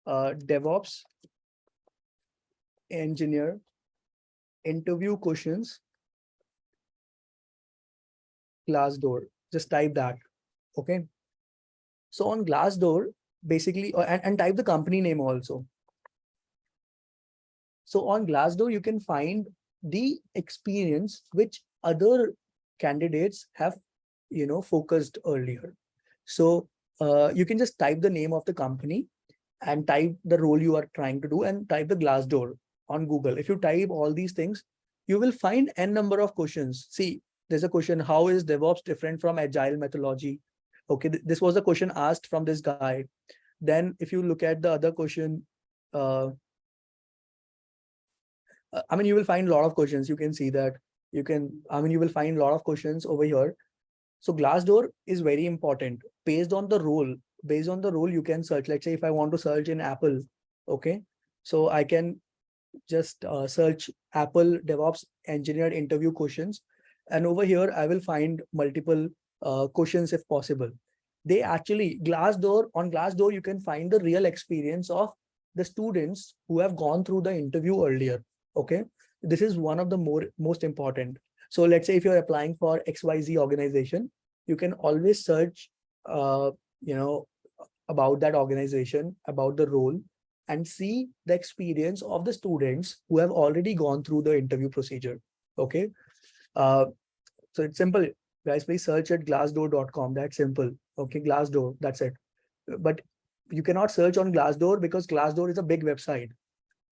DevOps engineer interview questions, Glassdoor. Just type that. Okay. So on Glassdoor, basically, and type the company name also. So on Glassdoor, you can find the experience which other candidates have, focused earlier. So you can just type the name of the company and type the role you are trying to do and type the Glassdoor on Google. If you type all these things, you will find n number of questions. See, there's a question, how is DevOps different from agile methodology? Okay, this was a question asked from this guy. Then if you look at the other question, uh, I mean, you will find a lot of questions. You can see that you will find a lot of questions over here. So Glassdoor is very important based on the role. Based on the role, you can search. Let's say if I want to search in Apple, okay, so I can just search Apple DevOps engineer interview questions, and over here I will find multiple questions if possible. They actually Glassdoor, you can find the real experience of the students who have gone through the interview earlier. Okay, this is one of the most important. So let's say if you're applying for XYZ organization, you can always search, uh, you know, about that organization, about the role, and see the experience of the students who have already gone through the interview procedure. Okay. Uh, so it's simple. Guys, please search at glassdoor.com. That's simple. Okay, Glassdoor, that's it. But you cannot search on Glassdoor because Glassdoor is a big website.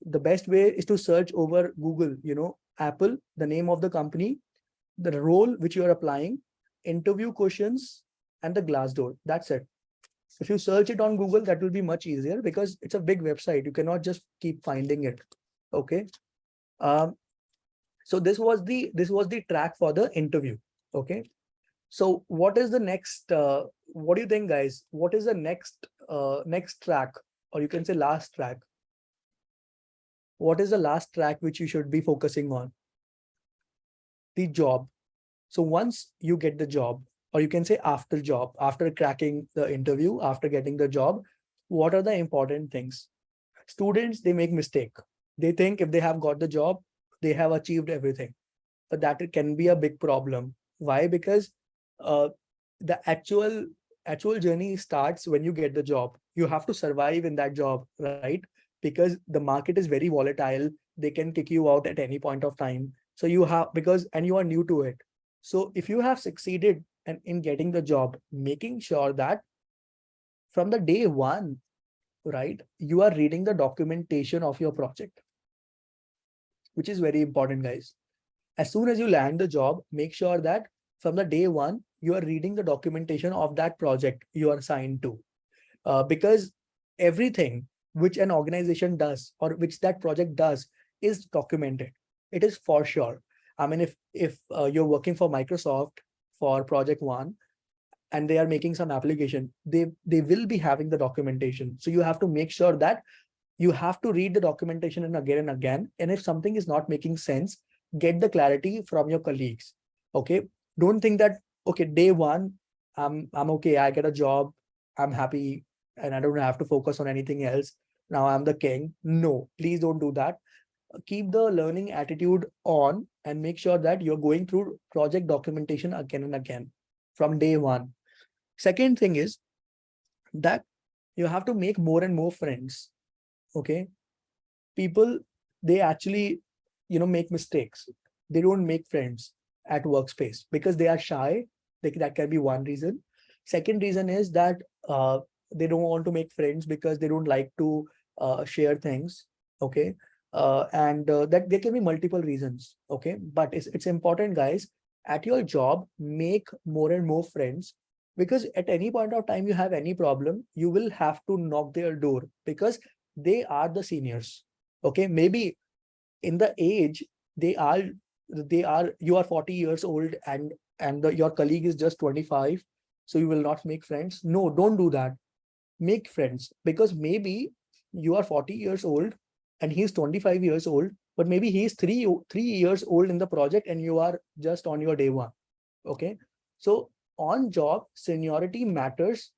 The best way is to search over Google, Apple, the name of the company, the role which you are applying, interview questions, and the Glassdoor. That's it. If you search it on Google, that will be much easier because it's a big website. You cannot just keep finding it. Okay. So this was the track for the interview. Okay. So what is the next? What do you think, guys? What is the next track, or you can say last track? What is the last track which you should be focusing on? The job. So once you get the job, or you can say after job, after cracking the interview, after getting the job, what are the important things? Students, they make mistake. They think if they have got the job, they have achieved everything. But that can be a big problem. Why? Because uh, the actual journey starts when you get the job. You have to survive in that job, right? Because the market is very volatile. They can kick you out at any point of time. So and you are new to it. So if you have succeeded in getting the job, making sure that from the day one, right, you are reading the documentation of your project, which is very important, guys. As soon as you land the job, make sure that from the day one, you are reading the documentation of that project you are assigned to. Because everything which an organization does or which that project does is documented. It is for sure. I mean, if you're working for Microsoft for project one and they are making some application, they will be having the documentation. So you have to make sure that you have to read the documentation and again. And if something is not making sense, get the clarity from your colleagues. Okay. Don't think that, okay, day one, I'm okay. I get a job. I'm happy and I don't have to focus on anything else. Now I'm the king. No, please don't do that. Keep the learning attitude on and make sure that you're going through project documentation again and again from day one. Second thing is that you have to make more and more friends. Okay. People, they actually, make mistakes. They don't make friends at workspace because they are shy. That can be one reason. Second reason is that they don't want to make friends because they don't like to share things. Okay. And that there can be multiple reasons. Okay. But it's important, guys, at your job, make more and more friends, because at any point of time you have any problem, you will have to knock their door because they are the seniors. Okay. Maybe in the age, you are 40 years old and your colleague is just 25, so you will not make friends. No, don't do that. Make friends, because maybe you are 40 years old and he's 25 years old, but maybe he's three years old in the project and you are just on your day one. Okay. So on job, seniority matters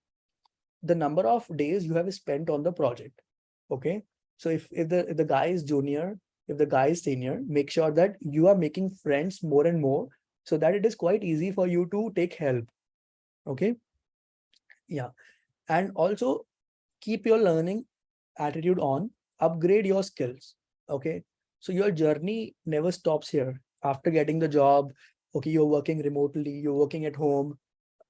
the number of days you have spent on the project. Okay. So if the guy is junior, if the guy is senior, make sure that you are making friends more and more so that it is quite easy for you to take help. Okay. Yeah. And also keep your learning attitude on, upgrade your skills. Okay. So your journey never stops here. After getting the job, okay, you're working remotely, you're working at home,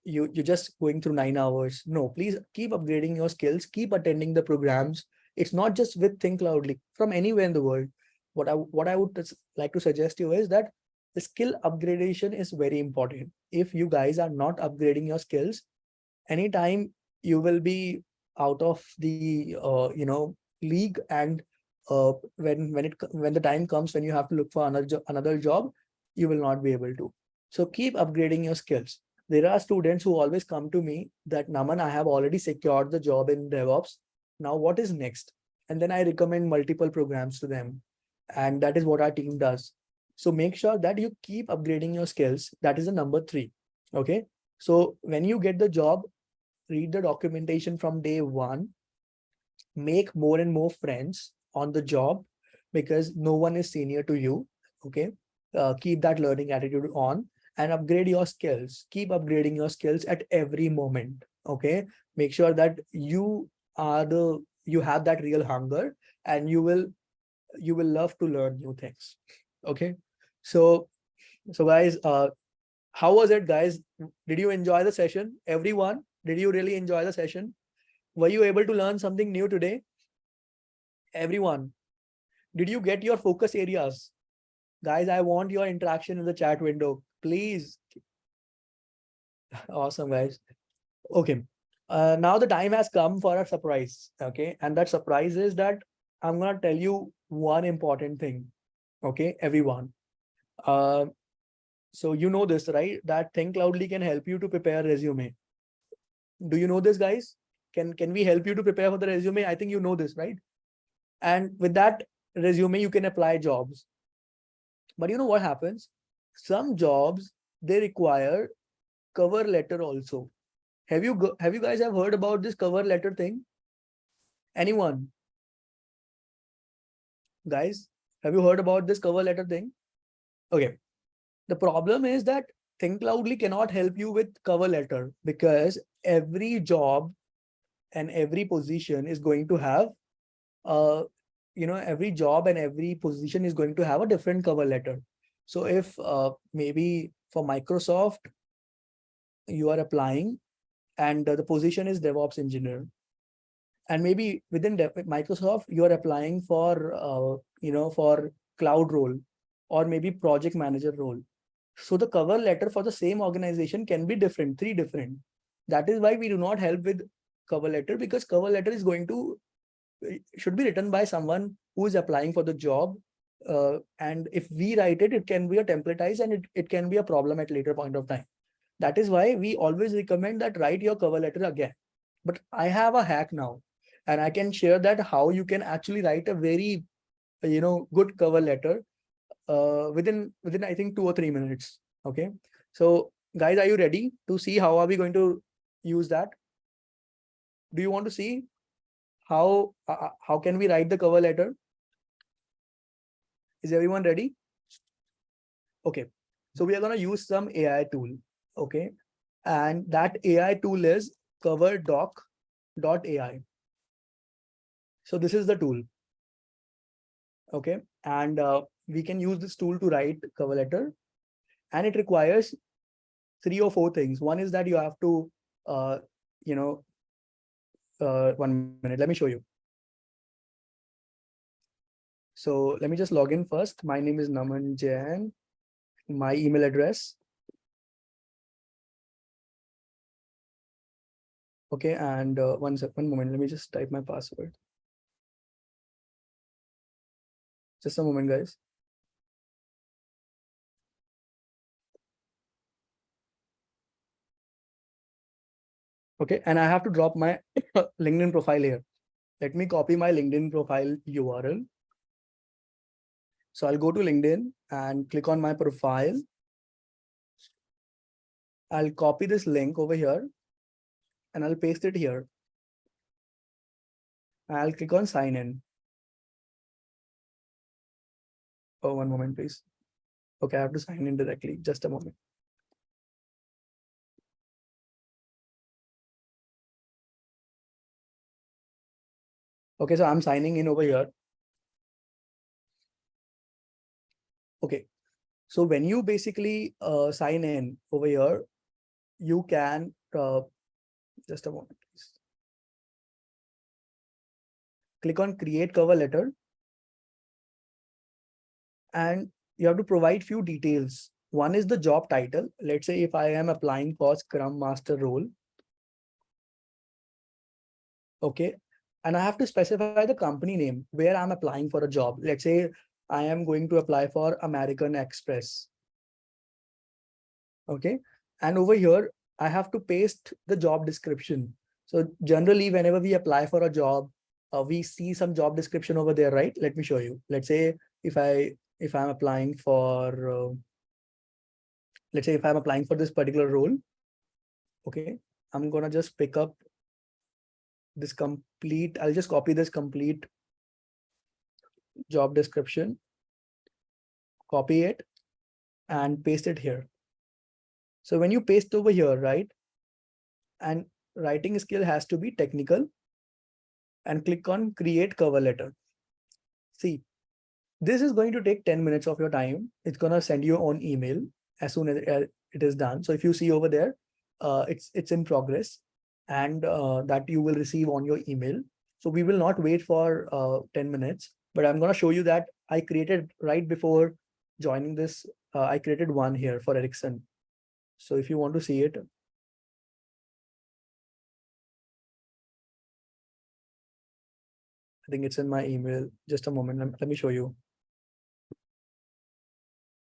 you're just going through 9 hours. No, please keep upgrading your skills, keep attending the programs. It's not just with Think Loudly, from anywhere in the world. What I would like to suggest you is that the skill upgradation is very important. If you guys are not upgrading your skills, anytime you will be out of the league, and when the time comes when you have to look for another job, you will not be able to. So keep upgrading your skills. There are students who always come to me that, Naman, I have already secured the job in DevOps. Now what is next? And then I recommend multiple programs to them. And that is what our team does. So make sure that you keep upgrading your skills. That is the number 3. Okay. So when you get the job, read the documentation from day one, make more and more friends on the job, because no one is senior to you. Okay. Keep that learning attitude on and upgrade your skills. Keep upgrading your skills at every moment. Okay. Make sure that you have that real hunger, and you will love to learn new things. Okay. So guys, how was it, guys? Did you enjoy the session? Everyone, did you really enjoy the session? Were you able to learn something new today? Everyone, did you get your focus areas? Guys, I want your interaction in the chat window, please. Awesome, guys. Okay. Now the time has come for a surprise. Okay. And that surprise is that I'm going to tell you one important thing. Okay, everyone. Uh, so you know this, right? That Think Loudly can help you to prepare a resume. Do you know this, guys? Can we help you to prepare for the resume? I think you know this, right? And with that resume, you can apply jobs. But you know what happens? Some jobs, they require cover letter also. Have you guys have heard about this cover letter thing? Anyone? Guys, have you heard about this cover letter thing? Okay. The problem is that Think Loudly cannot help you with cover letter, because every job and every position is going to have every job and every position is going to have a different cover letter. So if maybe for Microsoft you are applying, and the position is DevOps engineer, and maybe within Microsoft you are applying for cloud role, or maybe project manager role. So the cover letter for the same organization can be different, 3 different. That is why we do not help with cover letter, because cover letter is going to should be written by someone who is applying for the job. And if we write it, it can be a templatized, and it can be a problem at later point of time. That is why we always recommend that write your cover letter again. But I have a hack now, and I can share that how you can actually write a very good cover letter within I think 2 or 3 minutes. Okay. So guys, are you ready to see how are we going to use that? Do you want to see how can we write the cover letter? Is everyone ready? Okay. So we are going to use some AI tool. Okay. And that AI tool is coverdoc.ai. So this is the tool. Okay. And we can use this tool to write cover letter, and it requires 3 or 4 things. One is that you have to, uh, 1 minute, let me show you. So let me just log in first. My name is Naman Jain. My email address. Okay, and 1 moment. Let me just type my password. Just a moment, guys. Okay, and I have to drop my LinkedIn profile here. Let me copy my LinkedIn profile URL. So I'll go to LinkedIn and click on my profile. I'll copy this link over here and I'll paste it here. I'll click on sign in. Oh, one moment, please. Okay, I have to sign in directly. Just a moment. Okay, so I'm signing in over here. Okay, so when you basically sign in over here, you can just a moment, please. Click on create cover letter, and you have to provide few details. One is the job title. Let's say if I am applying for Scrum Master role, okay, and I have to specify the company name where I'm applying for a job. Let's say I am going to apply for American Express, okay, and over here I have to paste the job description. So generally whenever we apply for a job, we see some job description over there, right? Let me show you. Let's say if I'm applying for let's say if I'm applying for this particular role, okay, I'm gonna just pick up this complete, I'll just copy this complete job description, copy it and paste it here. So when you paste over here, right, and writing skill has to be technical, and click on create cover letter. See, this is going to take 10 minutes of your time. It's going to send you on email as soon as it is done. So if you see over there, it's in progress, and that you will receive on your email. So we will not wait for 10 minutes, but I'm going to show you that I created right before joining this. I created one here for Ericsson. So if you want to see it, I think it's in my email. Just a moment. Let me show you.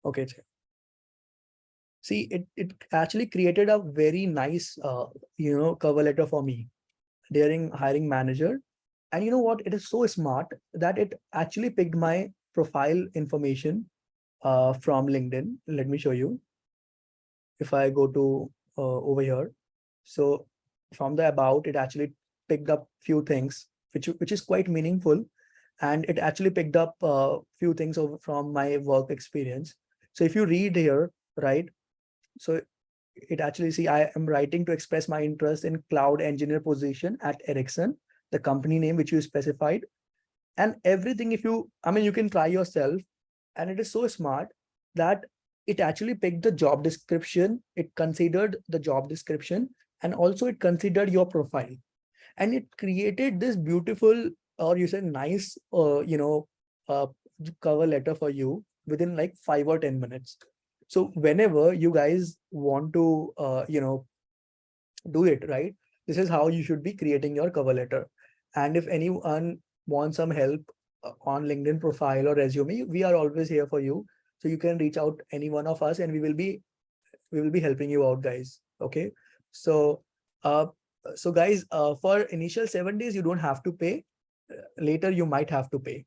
Okay. See, it actually created a very nice, cover letter for me during hiring manager. And you know what? It is so smart that it actually picked my profile information from LinkedIn. Let me show you. If I go to over here, so from the about, it actually picked up few things, which is quite meaningful, and it actually picked up a few things over from my work experience. So if you read here, right? So it actually see I am writing to express my interest in cloud engineer position at Ericsson, the company name which you specified, and everything. If you, I mean, you can try yourself, and it is so smart that it actually picked the job description. It considered the job description, and also it considered your profile, and it created this beautiful, or you said nice, uh, cover letter for you within like 5 or 10 minutes. So whenever you guys want to, do it right, this is how you should be creating your cover letter. And if anyone wants some help on LinkedIn profile or resume, we are always here for you. So you can reach out any one of us, and we will be helping you out, guys. Okay. So uh so guys, for initial 7 days you don't have to pay. Later you might have to pay.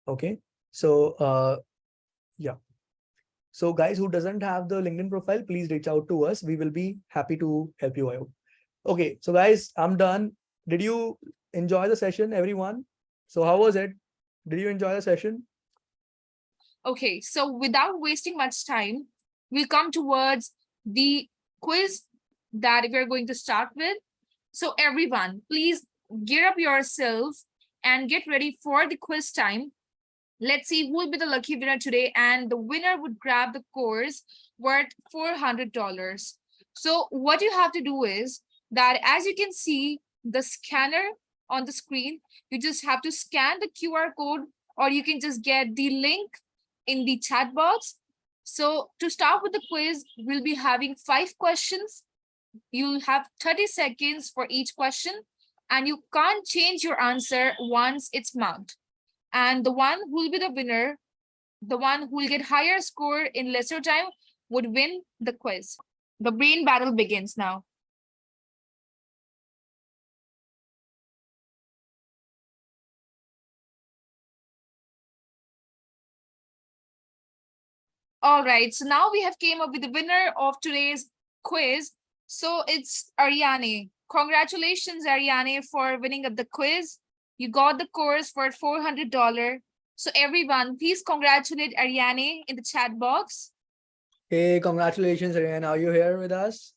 Okay. So yeah. So guys who doesn't have the LinkedIn profile, please reach out to us. We will be happy to help you out. Okay, so guys, I'm done. Did you enjoy the session, everyone? So how was it? Did you enjoy the session? Okay, so without wasting much time, we'll come towards the quiz that we're going to start with. So everyone, please gear up yourself and get ready for the quiz time. Let's see who will be the lucky winner today, and the winner would grab the course worth $400. So what you have to do is that, as you can see the scanner on the screen, you just have to scan the QR code, or you can just get the link in the chat box. So to start with the quiz, we'll be having 5 questions. You'll have 30 seconds for each question, and you can't change your answer once it's marked. And the one who will be the winner, the one who will get higher score in lesser time, would win the quiz. The brain battle begins now. All right, so now we have came up with the winner of today's quiz. So it's Ariane. Congratulations, Ariane, for winning up the quiz. You got the course for $400. So everyone, please congratulate Ariane in the chat box. Hey, congratulations, Ryan. Are you here with us?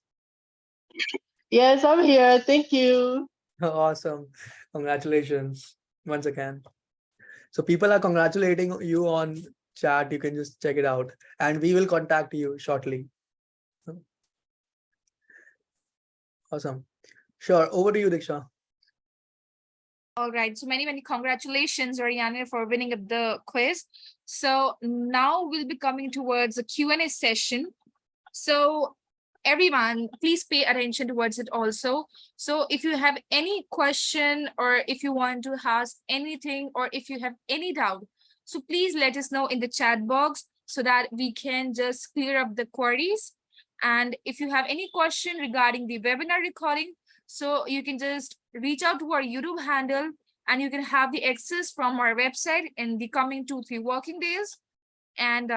Yes, I'm here. Thank you. Awesome. Congratulations once again. So people are congratulating you on chat. You can just check it out. And we will contact you shortly. Awesome. Sure. Over to you, Diksha. All right. So many congratulations, Ariane, for winning up the quiz. So now we'll be coming towards the Q&A session. So everyone, please pay attention towards it also. So if you have any question or if you want to ask anything or if you have any doubt, so please let us know in the chat box so that we can just clear up the queries. And if you have any question regarding the webinar recording, so you can just reach out to our YouTube handle and you can have the access from our website in the coming 2-3 working days. And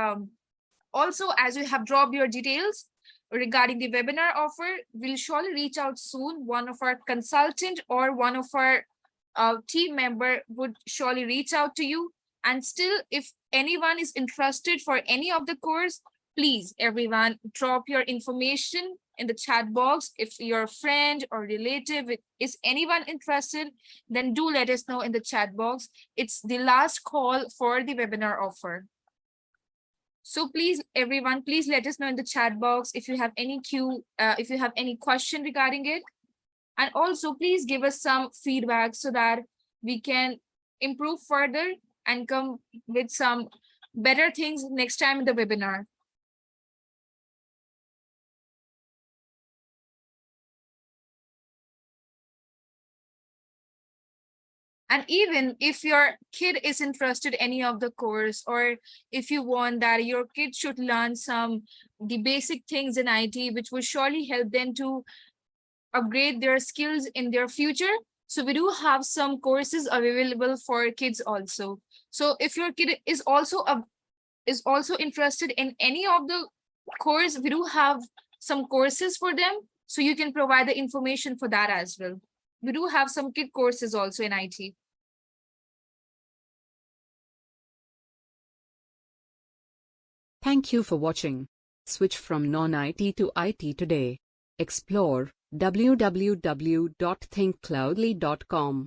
also, as you have dropped your details regarding the webinar offer, we'll surely reach out soon. One of our consultant or one of our team member would surely reach out to you. And still, if anyone is interested for any of the course, please, everyone, drop your information in the chat box. If your friend or relative is anyone interested, then do let us know in the chat box. It's the last call for the webinar offer. So please, everyone, please let us know in the chat box if you have any if you have any question regarding it. And also, please give us some feedback so that we can improve further and come with some better things next time in the webinar. And even if your kid is interested in any of the course, or if you want that your kid should learn the basic things in IT, which will surely help them to upgrade their skills in their future. So we do have some courses available for kids also. So if your kid is also interested in any of the course, we do have some courses for them. So you can provide the information for that as well. We do have some kid courses also in IT. Thank you for watching. Switch from non-IT to IT today. Explore www.thinkcloudly.com.